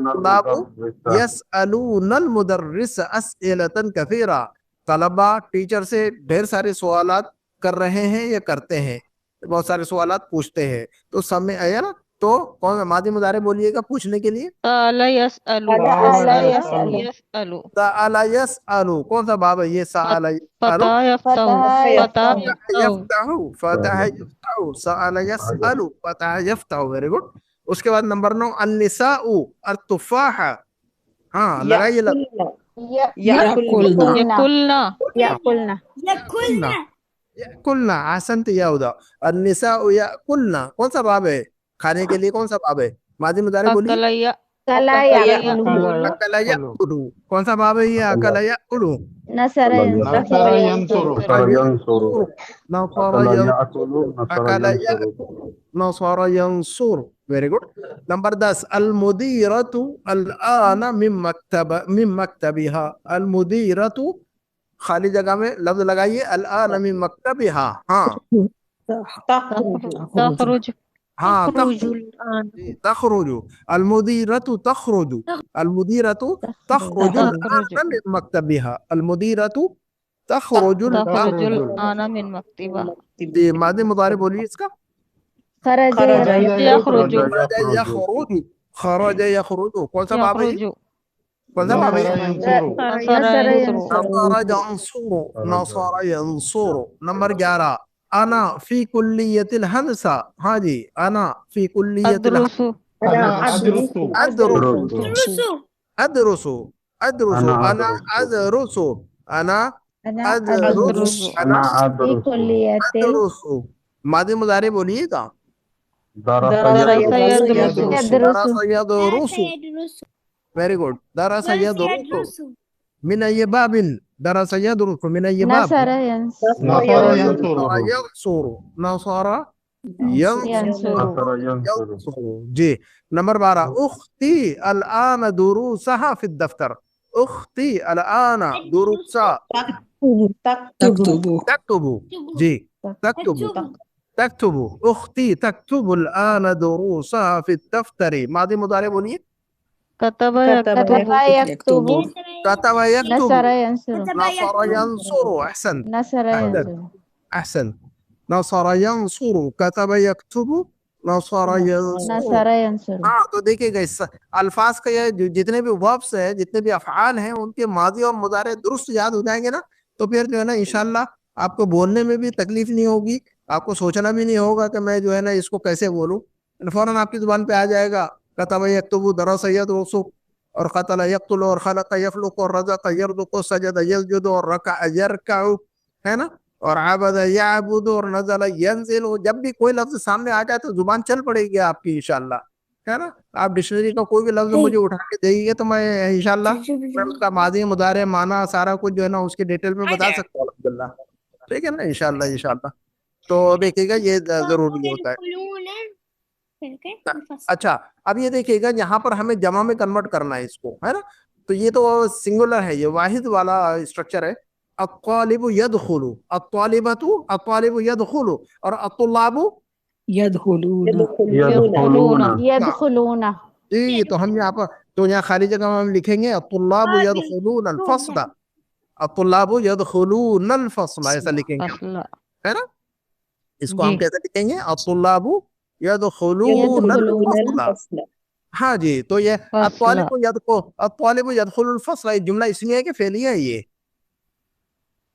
Speaker 1: الطلاب يسألون المدرس أسئلة كثيرة طلبہ ٹیچر سے ڈھیر سارے سوالات کر رہے ہیں یا کرتے ہیں بہت سارے سوالات پوچھتے ہیں تو سمجھ آیا نا تو کون ماضی مضارع بولیے گا پوچھنے کے لیے
Speaker 3: سأل يسأل
Speaker 1: سأل يسأل کون سا باب ہے یہ سأل فتح يفتح سأل يسأل فتح يفتح ویری گڈ اس کے بعد نمبر 9 النساء التفاح ہاں لگائیے یأکلنا احسنت یا ہدا النساء یأکلنا کون سا باب ہے کھانے کے لیے کون سا باب ہے ماضی مضارع بولیے اکل یأکل کون سا باب ہے یہ اکل یأکل
Speaker 5: نصر ينصر
Speaker 1: نصر ينصر ویری گڈ نمبر 10 المدیرۃ الآن من مکتبها المدیرۃ خالی جگہ میں لفظ لگائیے الآن من مکتبها ہاں تخرج المديرة تخرج الآن من مكتبها المديرة تخرج
Speaker 3: الآن من مكتبها
Speaker 1: ماضی مضارع بولیے اس کا خرج يخرج کون سا باب ہے कौन सा भाभी
Speaker 5: नसरा यंसुरु
Speaker 3: नसर यंसुरु
Speaker 1: नसरा यंसुरु नसरा यंसुरु नंबर 11 अना फी कुल्लियतिल हंसा हाँ जी अना फी कुल्लियतिल
Speaker 3: अदरुसु
Speaker 5: अना अदरुसु
Speaker 1: अदरुसु अदरुसु अदरुसु
Speaker 2: أنا
Speaker 1: अना
Speaker 2: أدرس
Speaker 1: अदरुसु अना
Speaker 6: أنا
Speaker 1: अदरुसु
Speaker 6: أدرس
Speaker 1: अना
Speaker 2: أنا
Speaker 6: في
Speaker 2: أدرس
Speaker 6: كلية
Speaker 1: अदरुसु मादी मुजारे बोलिएगा
Speaker 2: درس
Speaker 3: दरस
Speaker 2: يدرس
Speaker 3: यदरुसु
Speaker 6: يدرس
Speaker 1: दरस यदरुसु वेरी गुड दरस यदरुसु من أي باب درس يدرس من أي باب
Speaker 6: نصر ينصر
Speaker 5: नसरा
Speaker 1: نصر
Speaker 5: यंसुरु
Speaker 1: ينصر نصر ينصر
Speaker 6: ينصر
Speaker 2: نصر ينصر
Speaker 1: ينصر جي نمبر 12 أختي الآن دروسها في الدفتر أختي الآن دروسها تكتب جي تكتب أختي تكتب الآن دروسها في الدفتر ماضي مضارع بوليए
Speaker 3: كتب
Speaker 6: كتب
Speaker 3: يكتب
Speaker 6: يكتب
Speaker 1: كتب يكتب
Speaker 6: نصر ينصر
Speaker 1: نصر ينصر أحسن
Speaker 6: نصر ينصر
Speaker 1: أحسن نصر ينصر كتب يكتب نصر ينصر
Speaker 6: نصر ينصر
Speaker 1: हाँ तो देखिएगा इस अल्फाज का ये जितने भी वर्ब्स है जितने भी अफआल हैं उनके मादी और मुदारे दुरुस्त याद हो जाएंगे ना तो फिर जो है ना इंशाल्लाह आपको बोलने में भी तकलीफ नहीं होगी आपको सोचना भी नहीं होगा कि मैं जो है ना इसको कैसे बोलूं फौरन आपकी जुबान पे आ जाएगा कतब यक्तुबु दरस यदरुसु और कतल यक्तुल और खलक यखलुक और रज़क यरज़ुकु सजद यसजुदु और रका यरकउ है ना और आबद याबुदु और नज़ल यंज़िलु जब भी कोई लफ्ज सामने आ जाए तो जुबान चल पड़ेगी आपकी इंशाल्लाह है ना आप डिक्शनरी का कोई भी लफ्ज मुझे उठा के देंगे तो मैं इंशाल्लाह मैं उसका माजी मुदारे माना सारा कुछ जो है ना उसके डिटेल में बता सकता हूँ अल्हम्दुलिल्लाह ठीक है ना इंशाल्लाह इंशाल्लाह तो देखिएगा ये जरूरी होता है अच्छा अब ये देखिएगा यहाँ पर हमें जमा में कन्वर्ट करना है इसको है ना तो ये तो सिंगुलर है ये वाहिद वाला स्ट्रक्चर है अत्तालिबु यदखुलु अत्तालिबतु अत्तालिबु यदखुलु और अत्तुल्लाबु
Speaker 2: يدخلون
Speaker 6: يدخلون
Speaker 1: जी तो हम यहाँ पर तो यहाँ खाली जगह में हम लिखेंगे अत्तुल्लाबु यदखुलून अल-फस्ल अत्तुल्लाबु यदखुलून अल-फस्ल ऐसा लिखेंगे
Speaker 3: फसला
Speaker 1: है ना इसको
Speaker 3: जी।
Speaker 1: हम कैसे लिखेंगे अत्तुल्लाबु यदखुलून अल-फस्ल हाँ जी तो ये अत्तालिबु यदखुलुल फस्ल ये जुमला इसमिया है कि फेलिया है ये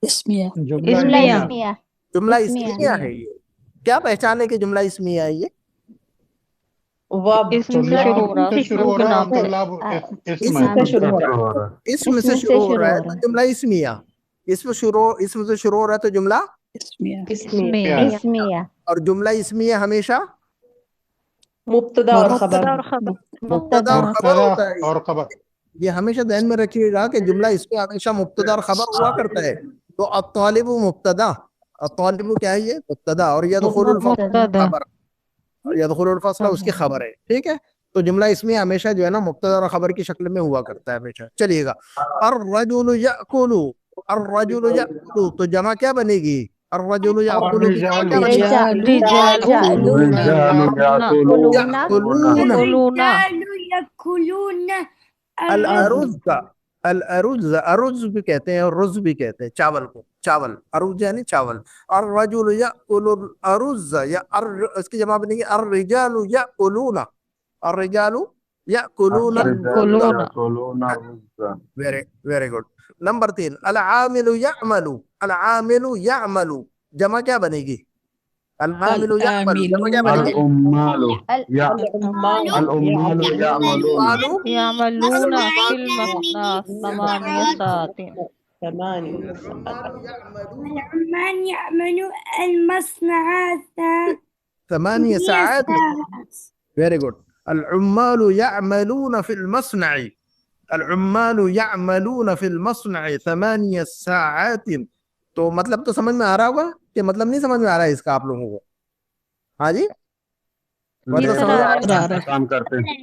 Speaker 5: जुमला
Speaker 6: جملة
Speaker 5: इस्मिया
Speaker 6: اسمية
Speaker 1: जुमला
Speaker 6: इसमिया
Speaker 1: इसमिया है ये क्या पहचान है कि जुमला इसमिया है ये
Speaker 3: इसम से शुरू हो रहा
Speaker 5: से शुरू हो
Speaker 3: के
Speaker 5: रहा
Speaker 3: नाम
Speaker 5: है
Speaker 3: से
Speaker 5: तल्लाब
Speaker 1: इसम
Speaker 5: इसम
Speaker 1: से
Speaker 2: शुरू हो
Speaker 1: इसम से
Speaker 6: इसम से
Speaker 1: शुरू हो
Speaker 6: शुरू
Speaker 1: रहा है
Speaker 6: हो
Speaker 1: तो
Speaker 6: रहा है।
Speaker 1: जुमला इसमिया इसम से शुरू हो रहा है तो जुमला
Speaker 3: इसमें
Speaker 6: اسمية
Speaker 1: और जुमला इसमिया हमेशा
Speaker 7: मुब्तदा और खबर
Speaker 3: मुब्तदा और खबर
Speaker 1: मुब्तदा और खबर होता है
Speaker 5: और खबर
Speaker 1: ये हमेशा ध्यान में रखिएगा कि जुमला इसमें हमेशा मुब्तदा और खबर हुआ करता है तो अत्तालिबु मुब्तदा अत्तालिबु क्या है ये मुब्तदा और यदखुलुल फस्ल
Speaker 3: मुब्तदा
Speaker 1: खबर और यदखुलुल फस्ल उसकी खबर है ठीक है तो जुमला इसमें हमेशा जो है ना मुब्तदा और खबर की शक्ल में हुआ करता है हमेशा चलिएगा अर्रजुलु याकुलु अर्रजुलु याकुलु तो जमा क्या बनेगी अर्रजुलु याकुलु की जमा क्या बनेगी
Speaker 6: رجال
Speaker 3: रिजालून
Speaker 2: الرجال
Speaker 1: याकुलून
Speaker 3: यकुलूना
Speaker 8: يأكلون
Speaker 1: अल-अरुज़ का अल-अरुज़ अरुज़ भी कहते हैं और रुज़ भी कहते हैं चावल को चावल अरुज़ यानी चावल और रजुल याकुलुल अरुज़ या इसकी जमा बनेगी अर्रिजालु याकुलूना अर्रिजालु याकुलूना
Speaker 2: يأكلون الرز
Speaker 1: वेरी वेरी गुड नंबर 3 अल-आमिलु याअमलु जमा क्या बनेगी अल-आमिलु याअमलु जमा क्या बनेगी
Speaker 2: الأمال
Speaker 7: الأمال
Speaker 2: الأمال يعملون
Speaker 1: आलू
Speaker 3: यामलून फिल मसना समानिया सातिन
Speaker 7: ثمانية
Speaker 8: من يعمل المصنع
Speaker 1: ثمانية ساعات वेरी गुड العمال يعملون في المصنع العمال يعملون في المصنع 8 ساعات तो मतलब तो समझ में आ रहा होगा कि मतलब नहीं समझ में आ रहा है इसका आप लोगों को हाँ जी मतलब समझ में आ रहा है
Speaker 2: काम करते हैं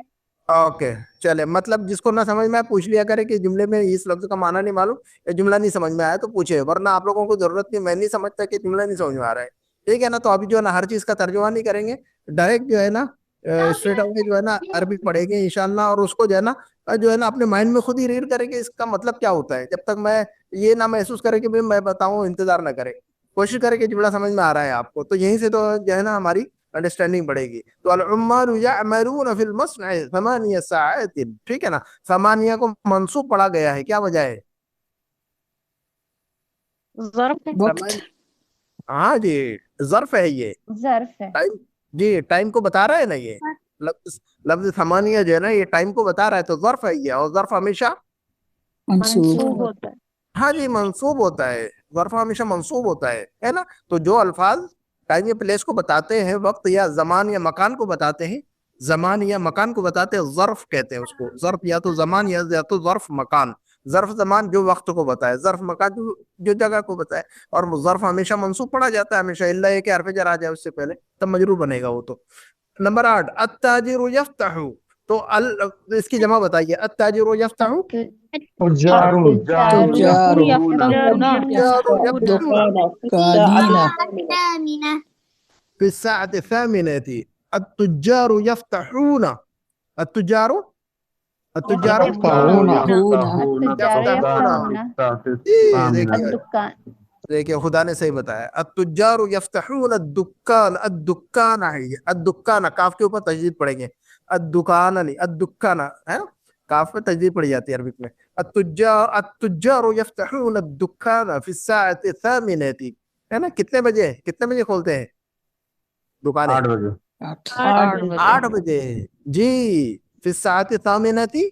Speaker 1: ओके चले मतलब जिसको ना समझ में आए पूछ लिया करे कि जुमले में इस लफ्ज का माना नहीं मालूम या जुमला नहीं समझ में आया तो पूछे वरना आप लोगों को जरूरत नहीं मैं नहीं समझता कि जुमला नहीं समझ में आ रहा है ठीक है ना तो अभी जो है ना हर चीज का तर्जुमा नहीं करेंगे डायरेक्ट जो है ना स्ट्रेट अवे जो है ना अरबी पढ़ेंगे इंशाल्लाह और उसको जो है ना अपने माइंड में खुद ही रीड करेंगे इसका मतलब क्या होता है जब तक मैं ये ना महसूस करे कि मैं बताऊं इंतजार ना करे कोशिश करे कि जुमला समझ में आ रहा है आपको तो यहीं से तो जो है ना हमारी अंडरस्टैंडिंग बढ़ेगी। तो अल उम्मालु यअमलून फिल मस्नअ थमानिया साअतिन, ठीक है ना। थमानिया को मंसूब पढ़ा गया है, क्या वजह है?
Speaker 4: ज़र्फ है।
Speaker 3: वक्त
Speaker 1: हाँ जी, ज़र्फ है ये,
Speaker 6: ظرف है
Speaker 1: टाइम जी, टाइम को बता रहा है ना ये लफ्ज। लफ्ज थमानिया जो है ना ये टाइम को बता रहा है, तो ज़र्फ है ये। और ज़र्फ हमेशा
Speaker 3: मंसूब
Speaker 4: मंसूब होता है।
Speaker 1: हाँ जी मंसूब होता है, ज़र्फ हमेशा मंसूब होता है ना। तो जो अल्फाज टाइम या प्लेस को बताते हैं, वक्त या जमान या मकान को बताते हैं, जमान या मकान को बताते हैं, ज़र्फ कहते हैं उसको। ज़र्फ या तो जमान या तो ज़र्फ मकान। ज़र्फ जमान जो वक्त को बताए, ज़र्फ मकान जो जगह को बताए। और ज़र्फ हमेशा मंसूब पढ़ा जाता है, हमेशा, इल्ला ये कि हर्फ जर आ जाए उससे पहले, तब मजरूर बनेगा वो। तो नंबर 8 अत्ताजिरु यफ्तहु, तो इसकी जमा बताइए। अत्ताजिरु यफ्तहु,
Speaker 2: तुजारु
Speaker 3: तुजारु
Speaker 2: कानीना
Speaker 8: الثامنة
Speaker 1: في الساعة الثامنة التجار يفتحون. التجار
Speaker 2: يفتحون
Speaker 6: الدكان
Speaker 1: देखिए खुदा ने सही बताया। अत्तुजारु यफ्तहून अद्दुकान, अद्दुकान है ये, अद्दुकान काफ के ऊपर तजदीद पढ़ेंगे, अद्दुकान नहीं अद्दुकान है ना, काफ पे तजदीद पड़ी जाती है अरबिक में। अत्तुजारु यफ्तहून अद्दुकान फी साअति सामिनती, है ना। कितने बजे खोलते हैं दुकानें?
Speaker 2: 8 बजे
Speaker 1: 8 बजे जी। फी साअति सामिनती,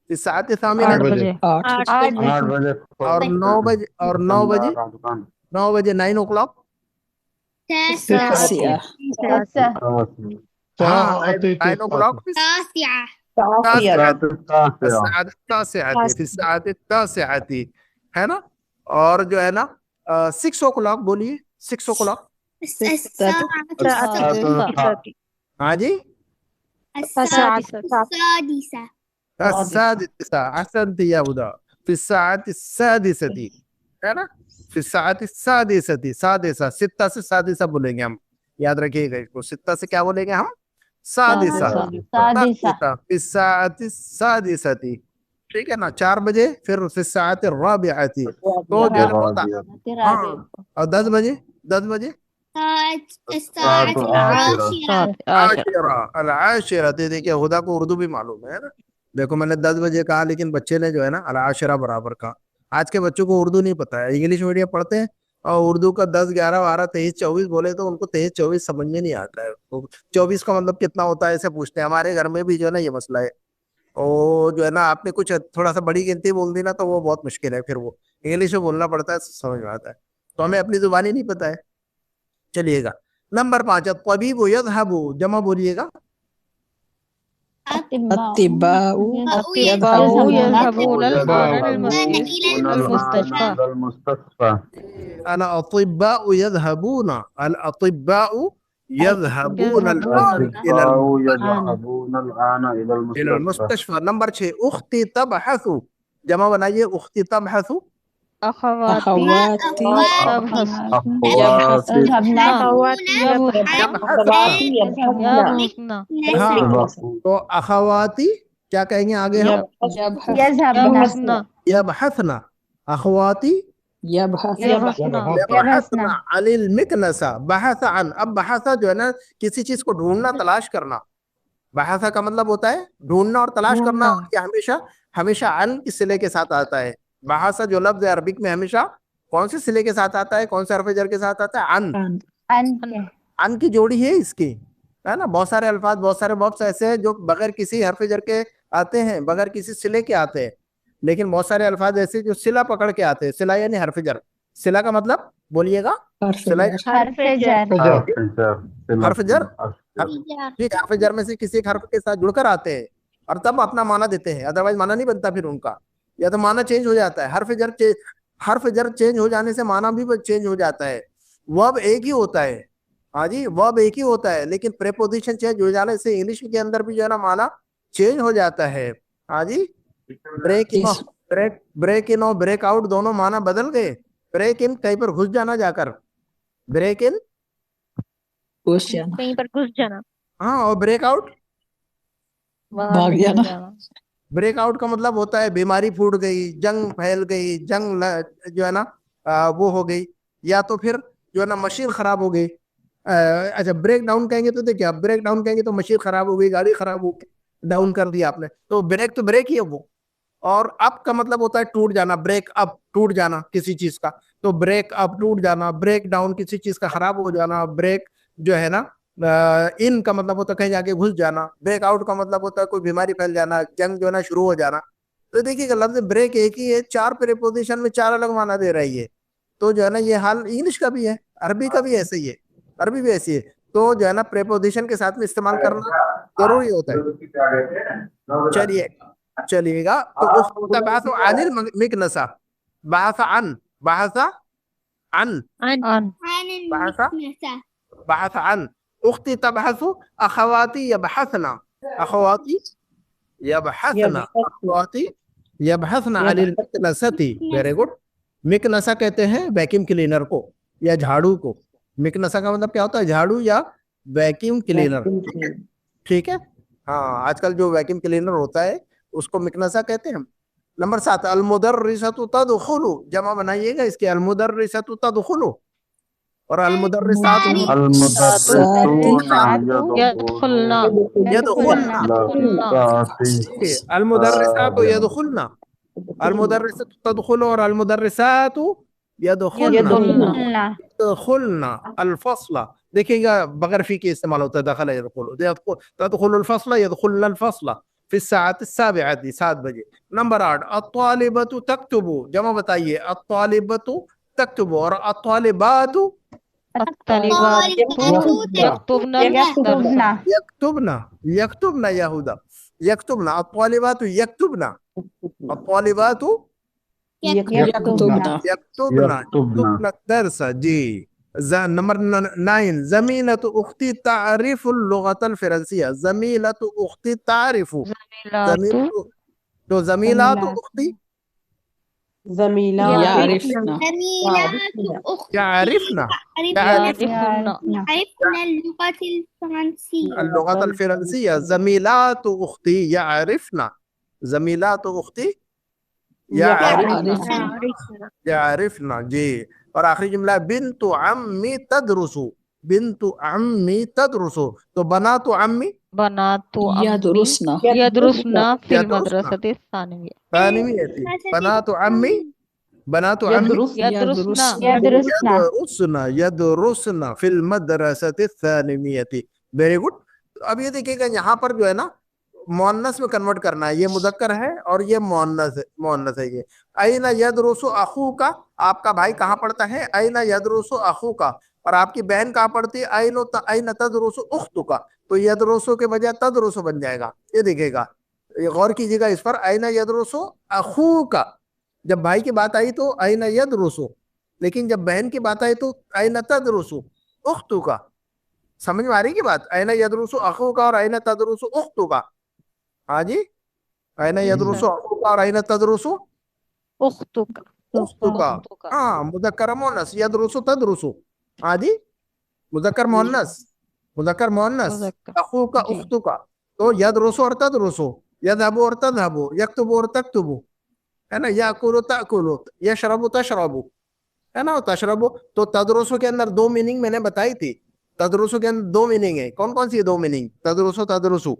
Speaker 1: फी साअति
Speaker 5: 8
Speaker 1: सामिनती,
Speaker 5: बजे
Speaker 2: 8 बजे
Speaker 1: और 9 बजे, और 9 बजे, 9 बजे 9 o'clock।
Speaker 8: تاسعة
Speaker 3: تاسعة
Speaker 6: تاسعة
Speaker 1: 9 o'clock
Speaker 8: تاسعة
Speaker 1: في الساعة التاسعة है ना। और जो है ना 6 o'clock बोलिए, 6 o'clock। हाँ जी
Speaker 8: السادسة
Speaker 1: السادسة أحسنت يا هدى في الساعة السادسة है ना। في الساعة السادسة سادسة 6 से सादिसा बोलेंगे हम, याद रखिएगा इसको। 6 से क्या बोलेंगे हम? सादिसा।
Speaker 6: सादिसा
Speaker 1: في الساعة السادسة ठीक है ना। 4 बजे फिर في الساعة الرابعة तो जो है हाँ। और 10 बजे, 10 बजे
Speaker 8: الساعة العاشرة
Speaker 1: العاشرة। देखिए खुदा को उर्दू भी मालूम है ना। देखो मैंने 10 बजे कहा, लेकिन बच्चे ने जो है ना अल-आशिरा बराबर कहा। आज के बच्चों को उर्दू नहीं पता है, इंग्लिश मीडियम पढ़ते हैं और उर्दू का 10, 11, 12, 23, 24 बोले तो उनको 23, 24 समझ में नहीं आता है। तो 24 का मतलब कितना होता है ऐसे पूछते हैं। हमारे घर में भी जो है ना ये मसला है। और जो है ना आपने कुछ थोड़ा सा बड़ी गिनती बोल दी ना तो वो बहुत मुश्किल है, फिर वो इंग्लिश में बोलना पड़ता है, समझ में आता है। तो हमें अपनी जुबानी नहीं पता है। चलिएगा नंबर 5 तबीबु यज़हबु, जमा बोलिएगा।
Speaker 3: अत्तिबाउ
Speaker 4: يذهبون المستشفى
Speaker 1: अल अतिब्बाउ यज़हबून, अल अतिब्बाउ यज़हबून
Speaker 2: يذهبون الآن إلى
Speaker 1: इलल
Speaker 2: المستشفى
Speaker 1: मुस्तशफा। नंबर 6 उख्ती तबहसु, जमा बनाइए। उख्ती तबहसु,
Speaker 3: अखवाती
Speaker 1: तो अखवाती क्या कहेंगे आगे हम? यबहसना, अखवाती यबहसना अनिल मिकनसा, बहसा अन। अब बहसा जो है ना किसी चीज को ढूंढना, तलाश करना। बहसा का मतलब होता है ढूंढना और तलाश करना। ये हमेशा हमेशा अन के सिले के साथ आता है। बहसा जो लफ्ज है अरबिक में हमेशा कौन से सिले के साथ आता है, कौन से हर्फ जर के साथ आता है? अन। अन की जोड़ी है इसकी, है ना। बहुत सारे अल्फाज, बहुत सारे वर्ब्स ऐसे हैं जो बगैर किसी हर्फ जर के आते हैं, बगैर किसी सिले के आते हैं। लेकिन बहुत सारे अल्फाज ऐसे जो सिला पकड़ के आते हैं। सिला यानी हर्फ जर। सिला का मतलब बोलिएगा? सिला हर्फ जर, ठीक, हर्फ जर में से किसी एक हर्फ के साथ जुड़कर आते हैं और तब अपना माना देते हैं, अदरवाइज माना नहीं बनता फिर उनका, या तो माना चेंज हो जाता है। हर्फ जर चेंज हो जाने से माना भी चेंज हो जाता है। वर्ब एक ही होता है, हाँ जी वर्ब एक ही होता है, लेकिन प्रेपोजिशन चेंज हो जाने से इंग्लिश के अंदर भी जो है ना माना चेंज हो जाता है। हाँ जी ब्रेक इन और ब्रेक आउट दोनों माना बदल गए। ब्रेक इन कहीं पर घुस जाना जाकर, ब्रेक इन
Speaker 4: कहीं पर घुस जाना।
Speaker 1: हाँ, और ब्रेक आउट
Speaker 3: भाग जाना।
Speaker 1: ब्रेक आउट का मतलब होता है बीमारी फूट गई, जंग फैल गई, जंग जो है ना वो हो गई, या तो फिर जो है ना मशीन खराब हो गई, अच्छा ब्रेक डाउन कहेंगे तो देखिए, आप ब्रेक डाउन कहेंगे तो मशीन खराब हो गई, गाड़ी खराब हो गई, डाउन कर दिया आपने, तो ब्रेक ही है वो। और अप का मतलब होता है टूट जाना, ब्रेक अप टूट जाना किसी चीज का, तो ब्रेक अप टूट जाना, ब्रेक डाउन किसी चीज का खराब हो जाना, ब्रेक जो है ना इन का मतलब होता है कहीं जाके घुस जाना, ब्रेक आउट का मतलब होता है कोई बीमारी फैल जाना, जंग जो है ना शुरू हो जाना। तो देखिएगा लफ्ज ब्रेक एक ही है, 4 प्रीपोजिशन में 4 अलग माना दे रही है। तो जो है ना ये हाल इंग्लिश का भी है, अरबी का भी ऐसे ही है, अरबी भी ऐसी है। तो जो है ना प्रीपोजिशन के साथ में इस्तेमाल करना जरूरी होता है। चलिएगा तो तबासु अनिल मिकनसा, बहसा अन, बहसा अन,
Speaker 4: अन
Speaker 8: عن
Speaker 1: بعث
Speaker 8: المكنسة
Speaker 1: बहस अन, उख्ती तबहसु, अखवाती यबहसना, अखवाती यबहसना, अखवाती यबहसना अनिल मिकनसती। Very good. मिकनसा कहते हैं वैक्यूम क्लीनर को या झाड़ू को। मिकनसा का मतलब क्या होता है? झाड़ू या वैक्यूम क्लीनर। ठीक है, हाँ आजकल जो वैक्यूम क्लीनर होता है उसको मिकनसा कहते हैं। नंबर 7 अलमुदर्रिसतु तदखुलु, जमा बनाइएगा इसके, अलमुदर्रिसतु तदखुलु और अलमुदर्रिसातु
Speaker 4: यदखुलना
Speaker 1: यदखुलना, अलमुदर्रिसातु यदखुलना, अलमुदर्रिसतु तदखुलु और अलमुदर्रिसातु यदखुलना, यदखुलना अलफस्ला। देखिएगा बगैर फी के इस्तेमाल होता है, दखल यदखुलु, तदखुलुल फस्ला यदखुलना अलफस्ला फिर सात 7 बजे। नंबर 8 अत्तालिबतु तक्तुबु, जमा बताइए, अत्तालिबतु तक्तुबु और अत्तालिबातु
Speaker 4: यक्तुबना
Speaker 1: यक्तुबना यहूदा, यक्तुबना, अत्तालिबातु यक्तुबना, अत्तालिबातु यक्तुबना दरसा। जी। नंबर 9 ज़मीलतु उख्ती तारिफुल लुगतल फ़्रांसिया, ज़मीलतु उख्ती तारिफु, तो ज़मीलातु उख्ती
Speaker 7: زميلات
Speaker 3: يعرفنا
Speaker 1: يعرفنا
Speaker 8: عرفنا اللغة الفرنسية
Speaker 1: اللغة الفرنسية، زميلات أختي يعرفنا، زميلات أختي يعرفنا जी। और आखिरी जुमला बिन्तु अम्मी तदरुसु, बिन्तु अम्मी तदरुसु, तो बनातु अम्मी
Speaker 3: يدرسنا
Speaker 4: यदरुसना फिल मदरसति सानिया,
Speaker 1: बनातु अम्मी, बनातु अम्मी यदरुसना फिल मदरसति सानियती। Very good. अब ये देखिएगा यहाँ पर जो है ना मुअन्नस में कन्वर्ट करना है, ये मुदक्कर है और ये मुअन्नस है ये। अयना यदरुसु अखूका, आपका भाई कहाँ पढ़ता है? अयना यदरुसु अखूका। और आपकी बहन कहाँ पढ़ती है? अयना तदरुसु उख्तुका, तो यदरुसु के बजाय तदरुसु बन जाएगा। ये देखिएगा, ये गौर कीजिएगा इस पर। अयना यदरुसु अखूका, जब भाई की बात आई तो अयना यदरुसु, लेकिन जब बहन की बात आई तो अयना तदरुसु उख्तुका। समझ में आ रही की बात? अयना यदरुसु अखूका और अयना तदरुसु उख्तुका। हाँ जी, अयना यदरुसु अखूका और अयना तदरुसु उख्तुका। हाँ, मुदक्कर मुअन्नस, यदरुसु तदरुसु। हाँ जी, मुदक्कर मुअन्नस, मुदक्कर मुअन्नस, अखूका उख्तुका। तो यदरुसु और तदरुसु, यदहबु और तदहबु, यक्तुबु और तक्तुबु, है ना, याकुलु ताकुलु, यशरबु तशरबु, है ना, तशरबु। तो तदरुसु के अंदर 2 मीनिंग मैंने बताई थी, तदरुसु के अंदर 2 मीनिंग है। कौन कौन सी 2 मीनिंग? तदरुसु तदरुसु,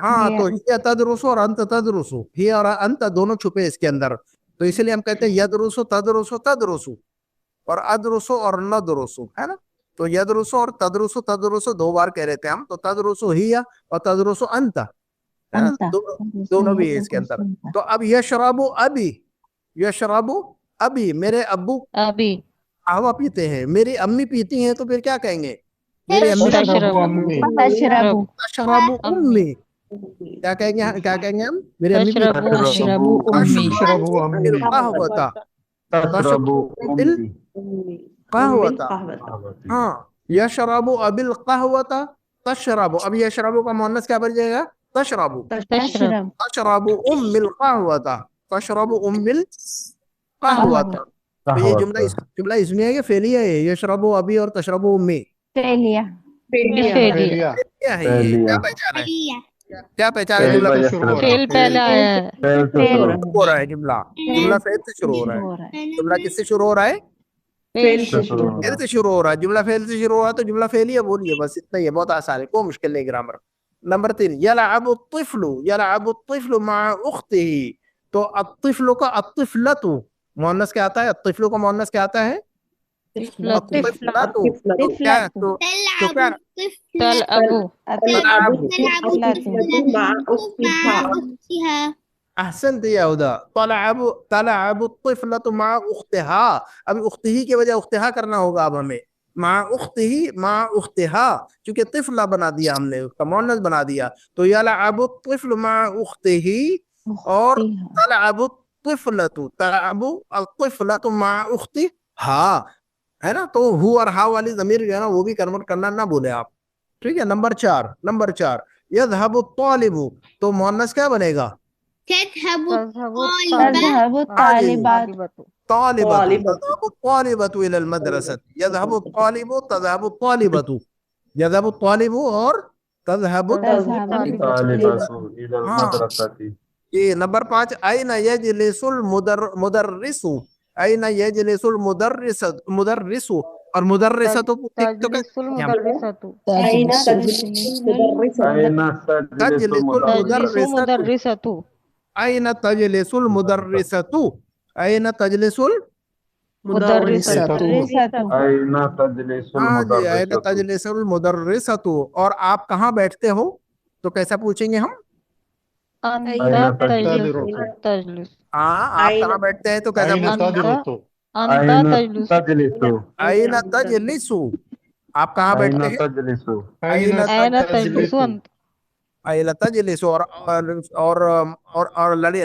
Speaker 1: हाँ, तो हिया तदरुसु और अंत तदरुसु, हिया और अंत दोनों छुपे इसके अंदर, तो इसलिए हम कहते हैं यदरुसु तदरुसु तदरुसु और अदरुसु और नदरुसु, है ना। तो यदरुसु और तदरुसु, तदरुसु 2 बार कह रहे थे हम, तो तदरुसु हिया और तदरुसु अंत, है ना, दोनों भी है इसके अंदर। तो अब यशरबु अबी, यशरबु अबी, मेरे अब्बू कहवा पीते हैं, मेरी अम्मी पीती हैं, तो फिर क्या कहेंगे? मेरी अम्मी तशरबु उम्मी, क्या कहेंगे? क्या कहेंगे हम? मेरी अम्मी
Speaker 3: तशरबु उम्मी
Speaker 1: कहवता, कहवता। हाँ, यशरबु अबिल कहवता तशरबु। अब यशरबु का मुअन्नस क्या बन जाएगा? तशरबु, तशरबु उम्मिल कहवता, तशरबु उम्मिल कहवता। तो ये जुमला इसमें है कि फेलिया है? यशरबु अबी और तशरबु उम्मी,
Speaker 6: फेलिया
Speaker 1: क्या है ये? क्या पहचाना है? क्या पहचाने जुमला
Speaker 5: फेल
Speaker 1: से
Speaker 5: शुरू हो रहा
Speaker 3: फेल
Speaker 5: है
Speaker 3: पहले आया है
Speaker 1: शुरू हो रहा है जुमला जुमला फेल से शुरू हो रहा है जुमला किससे शुरू हो रहा है
Speaker 7: फेल से शुरू हो
Speaker 1: फेल से शुरू हो रहा है जुमला फेल से शुरू हो रहा है तो जुमला फेल ही है बोलिए बस इतना ही है बहुत आसान है कोई मुश्किल नहीं ग्रामर नंबर 3 यलअबु त्तिफ्लु मअ उख्तिही तो अत्तिफ्लु का अत्तिफ्लतु मुअन्नस क्या आता है अत्तिफ्लु का मुअन्नस क्या आता है अत्तिफ्लतु तो क्या तो क्या
Speaker 8: تلعب
Speaker 3: तल अबू
Speaker 7: مع أختها
Speaker 1: احسنت या हुदा तलअबु الطفलतु मअ उख्तिहा अब उख्तिही की वजह उख्तिहा करना होगा अब हमें मअ उख्तिहा क्योंकि तिफला बना दिया हमने उसका मुअन्नस बना दिया तो यलअबु الطفल मअ उख्तिही और तलअबु الطفलतु मअ उख्तिहा है ना तो हु और हा वाली ज़मीर जो है ना वो भी कन्वर्ट करना ना भूले आप ठीक है नंबर 4 यज़हबु الطالب तो मुअन्नस क्या बनेगा
Speaker 8: تذهب
Speaker 6: تذهب الطالبات
Speaker 1: طالبة إلى المدرسة يذهب الطالب تذهب الطالبة يذهب الطالب और تذهب ये नंबर 5 أين يجلس المدرس أين يجلس المدرس और मुदर्रिसा तो
Speaker 7: أين تجلس المدرسة
Speaker 1: أين تجلس المدرسة أين تجلس المدرسة और आप कहाँ बैठते हो तो कैसा पूछेंगे हम आप कहाँ बैठते हैं तो कैसा पूछेंगे आइना तजलिसु आप कहाँ बैठते हैं आइना तजलिसु और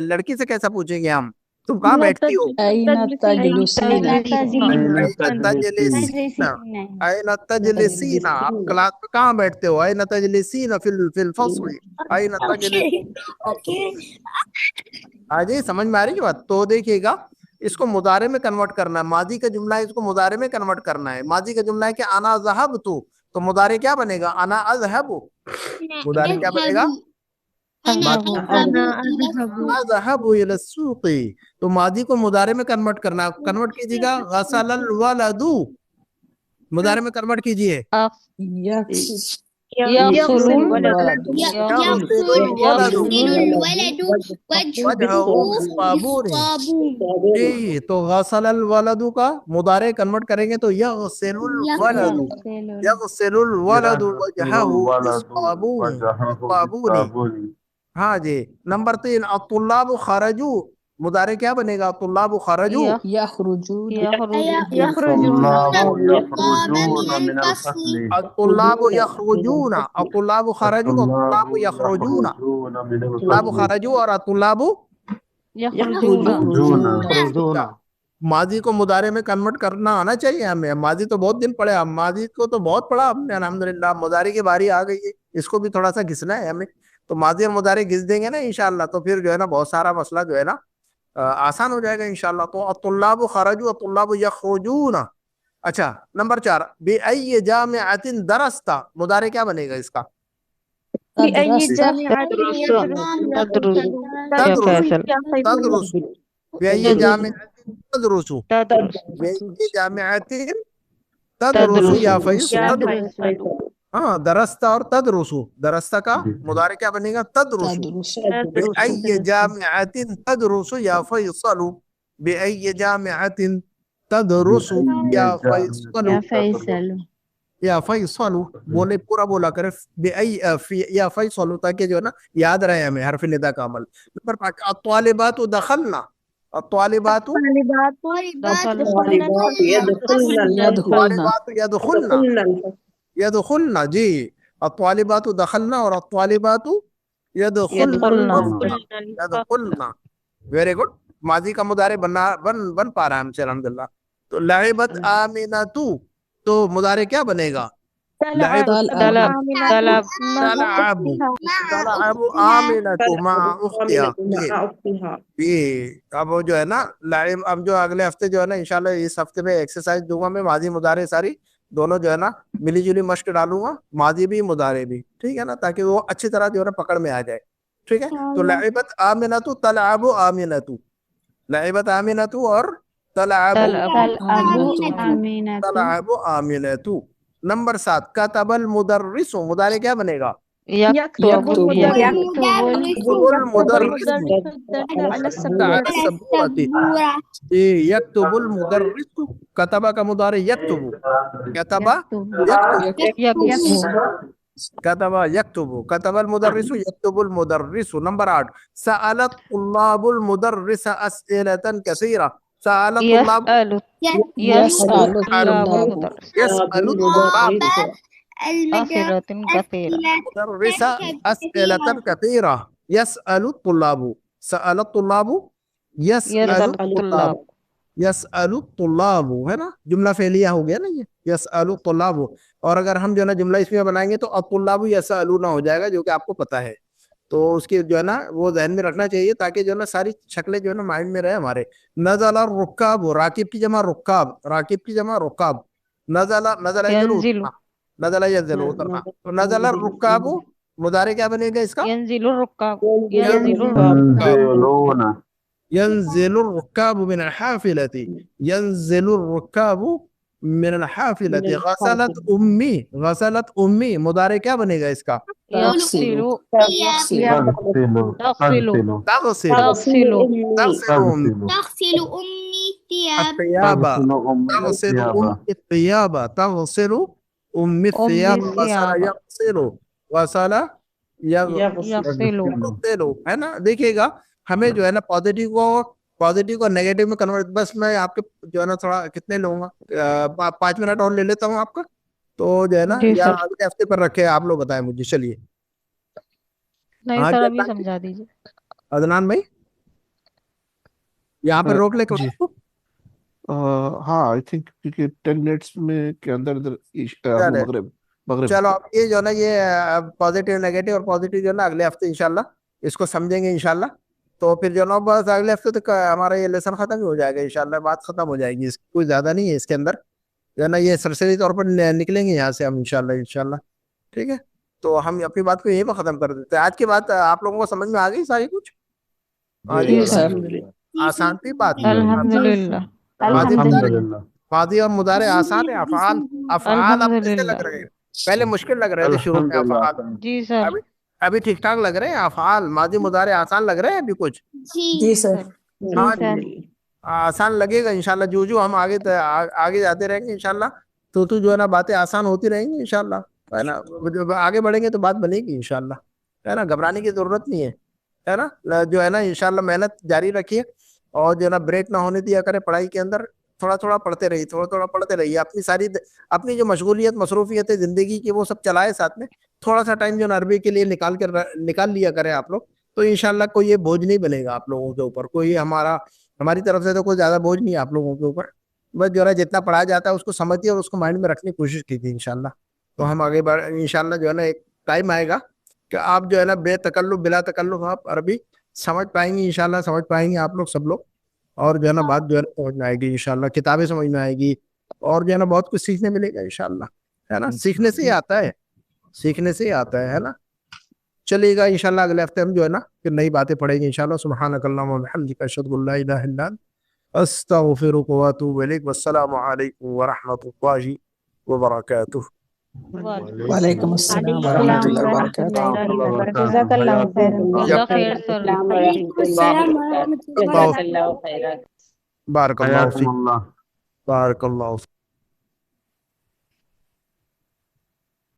Speaker 1: लड़की से कैसा पूछेंगे हम तुम कहाँ बैठती हो आइना तजलिसीना आप क्लास में कहाँ बैठते हो आइना तजलिसीना फिल फस्ल आइना हाँ जी समझ में आ रही है बात तो देखिएगा इसको मुदारे में कन्वर्ट करना है माजी का जुमला है इसको मुदारे में कन्वर्ट करना है माजी का जुमला है कि अना ज़हबतु तो मुदारे क्या बनेगा अना अज़हबु मुदारे क्या बनेगा अज़हबु इला सूक़ी तो माजी को मुदारे में कन्वर्ट करना कन्वर्ट कीजिएगा गसलल वलदु मुदारे में कन्वर्ट कीजिए तो गसलल वलदु का मुदारे कन्वर्ट करेंगे तो यगसिलुल वलदु वजहहु बिस्साबून हाँ जी नंबर 3 अत्तुल्लाबु खरजू मुदारे क्या बनेगा अत्तुल्लाबु खरजू अत्तुल्लाबु यखरुजूना अत्तुल्लाबु खरजू अत्तुल्लाबु यखरुजूना अत्तुल्लाबु खरजू और अत्तुल्लाबु यखरुजूना माजी को मुदारे में कन्वर्ट करना आना चाहिए हमें माजी तो बहुत दिन पढ़े माजी को तो बहुत पढ़ा हमने अल्हम्दुलिल्लाह मुदारे की बारी आ गई है इसको भी थोड़ा सा घिसना है हमें तो माजी और मुदारे घिस देंगे ना इंशाल्लाह तो फिर जो है ना बहुत सारा मसला जो है ना आसान हो जाएगा इंशाल्लाह तो अत्तुल्लाबु खरजू अत्तुल्लाबु यखरुजूना अच्छा नंबर 4 बिअय्यि जामिअतिन दरस्ता मुदारे क्या बनेगा इसका तदरुसु बिअय्यि जामिअतिन तदरुसु बिअय्यि जामिअतिन तदरुसु या फैसल हाँ दरस्ता और तदरुसु दरस्ता का मुदारे क्या बनेगा तदरुसु बिअय्यि जामिअतिन तदरुसु या फैसलु बिअय्यि जामिअतिन तदरुसु या फैसलु या फैसलु बोले पूरा बोला करे या फैसलु ताकि जो है ना याद रहे हमें हरफ निदा का अमल नंबर 5 अत्वालिबातु दखलना अत्वालिबातु यदखुलना जी अत्वालिबातु दखलना और अत्वालिबातु यदखुलना वेरी गुड माजी का मुदारे बन पा रहा है हमसे अल्हम्दुलिल्लाह तो लाइबत आमिनातु तो मुदारे क्या बनेगा तलअबु आमिनातु मा उख्तिहा ये अब वो जो है ना अब जो अगले हफ्ते जो है ना इंशाल्लाह इस हफ्ते में एक्सरसाइज दूंगा मैं माजी मुदारे सारी दोनों जो है ना मिली जुली मश्क डालूंगा, माजी भी मुदारे भी, ठीक है ना, ताकि वो अच्छी तरह जो है ना पकड़ में आ जाए, ठीक है। तो लइबत आमिनतु तलअबु आमिनतु, लइबत आमिनतु और तलअबु तलअबु आमिनतु। नंबर 7 कतबल मुदर्रिसु, मुदारे क्या बनेगा?
Speaker 6: यक्तुबु
Speaker 1: यक्तुबुल मुदर्रिसु अला सबूरति, यक्तुबुल मुदर्रिसु, कतबा का मुदारे यक्तुबु, कतबा कतबा यक्तुबु, कतबल मुदर्रिसु यक्तुबुल मुदर्रिसु। नंबर 8 सअलत तुल्लाबुल मुदर्रिस अस्इलतन कसीरा, सअलत तुल्लाब यसअलु तुल्लाब मुदर्रिस अस्इलतन कसीरा, यसअलु तुल्लाबु, सअलत तुल्लाबु यसअलु तुल्लाब, यसअलु तुल्लाबु, है ना, जुमला फेलिया हो गया ना ये, यसअलु तुल्लाबु। और अगर हम जो है ना जुमला इसमें बनाएंगे तो अतुल्लाबु यसअलु ना हो जाएगा, जो कि आपको पता है, तो उसकी जो है ना वो ध्यान में रखना चाहिए, ताकि जो है ना सारी शक्लें जो है ना माइंड में रहे हमारे। नज़ला रुक्काबु, राकिब की जमा रुक्काब, राकिब की जमा रुक्काब, नज़ला नज़ला यंजिलु, नज़ला यंजिलु उतरना, तो नज़ला रुक्काबु मुदारे क्या बनेगा इसका?
Speaker 4: यंजिलुर रुक्काब,
Speaker 1: यंजिलुर रुक्काबु मिनल हाफिलति, यंजिलुर रुक्काबु मिनल हाफिलति। गसलत उम्मी, गसलत उम्मी मुदारे क्या बनेगा इसका?
Speaker 4: यग़सिलु,
Speaker 1: तग़सिलु,
Speaker 8: تغسل أمي الثياب
Speaker 1: الثيابة، تغسل أم الثيابة، تغسل أم الثياب، غسل يغسل، غسل يغسل، है ना। देखिएगा हमें जो है ना पॉजिटिव को नेगेटिव में कन्वर्ट, बस मैं आपके जो है ना थोड़ा कितने लूंगा 5 मिनट और ले लेता हूँ आपका, तो जो है ना या अगले हफ्ते पर रखे आप लोग बताएं मुझे। चलिए
Speaker 4: नहीं
Speaker 1: हाँ,
Speaker 4: सर
Speaker 1: क्या
Speaker 4: अभी
Speaker 1: बात-
Speaker 4: समझा दीजिए।
Speaker 1: अदनान भाई यहाँ पे रोक ले
Speaker 9: जी। हाँ आई थिंक क्योंकि 10 मिनट्स में के अंदर
Speaker 1: चले।
Speaker 9: मगरिब मगरिब
Speaker 1: चलो अब ये जो है ना ये पॉजिटिव नेगेटिव और पॉजिटिव जो है ना अगले हफ्ते इंशाल्लाह इसको समझेंगे इंशाल्लाह। तो फिर जो है ना बस अगले हफ्ते तक हमारा ये लेसन खत्म ही हो जाएगा इंशाल्लाह, बात खत्म हो जाएगी, कोई ज्यादा नहीं है इसके अंदर, जो है ना ये सरसरी तौर पर निकलेंगे यहाँ से हम इंशाल्लाह। ठीक है, तो हम अपनी बात को यहीं पर खत्म कर देते हैं। आज की बात आप लोगों को समझ में आ गई सारी कुछ? आसान थी बात,
Speaker 4: अल्हम्दुलिल्लाह,
Speaker 1: मादी और मुदारे आसान है। अफ़आल अफ़आल अब कैसे लग रहे हैं? पहले मुश्किल लग रहे थे शुरू में अफ़आल,
Speaker 4: जी सर,
Speaker 1: अभी ठीक ठाक लग रहे हैं। अफ़आल मादी मुदारे आसान लग रहे हैं अभी कुछ?
Speaker 8: जी
Speaker 6: सर
Speaker 1: हाँ जी, आसान लगेगा इंशाल्लाह। जो हम आगे जाते रहेंगे इंशाल्लाह तो जो है ना बातें आसान होती रहेंगी इंशाल्लाह, है ना। जब आगे बढ़ेंगे तो बात बनेगी इंशाल्लाह, है ना, घबराने की जरूरत नहीं है ना। जो है ना इंशाल्लाह मेहनत जारी रखिए और जो है ना ब्रेक ना होने दिया करें पढ़ाई के अंदर, थोड़ा थोड़ा पढ़ते रहिए, थोड़ा थोड़ा पढ़ते रहिए। अपनी जो मशगूलियत मसरूफियत है जिंदगी की वो सब चलाए, साथ में थोड़ा सा टाइम जो है अरबी के लिए निकाल लिया करें आप लोग, तो इंशाल्लाह कोई ये बोझ नहीं बनेगा आप लोगों के ऊपर, कोई हमारी तरफ से तो कोई ज्यादा बोझ नहीं है आप लोगों के ऊपर। बस जो है जितना पढ़ाया जाता है उसको समझिए और उसको माइंड में रखने की कोशिश कीजिए इंशाल्लाह। तो हम आगे बढ़ इंशाल्लाह, जो है ना एक टाइम आएगा कि आप जो है ना बेतकल्लुफ बिला तकल्लुफ आप अरबी समझ पाएंगे इंशाल्लाह, समझ पाएंगे आप लोग सब लोग, और जो है ना बात जो है समझ में आएगी इंशाल्लाह, किताबें समझ में आएगी और जो है ना बहुत कुछ सीखने मिलेगा इंशाल्लाह, है ना। सीखने से ही आता है, सीखने से ही आता है ना। चलिएगा इंशाल्लाह अगले हफ्ते हम जो है ना फिर नई बातें पढ़ेंगे इंशाल्लाह। सुब्हानकल्लाहुम्मा व बिहम्दिका अशहदु अल्ला इलाहा इल्ला अंत अस्तगफिरुका व अतूबु इलैक। वस्सलामु अलैकुम व रहमतुल्लाहि व बरकातुहू।
Speaker 6: वालेकुम अस्सलाम व रहमतुल्लाहि व बरकातहू।
Speaker 7: जज़ाकल्लाहु खैरन।
Speaker 4: जज़ाक खैर सर।
Speaker 1: बारकल्लाहु फीक, बारकल्लाहु फीक।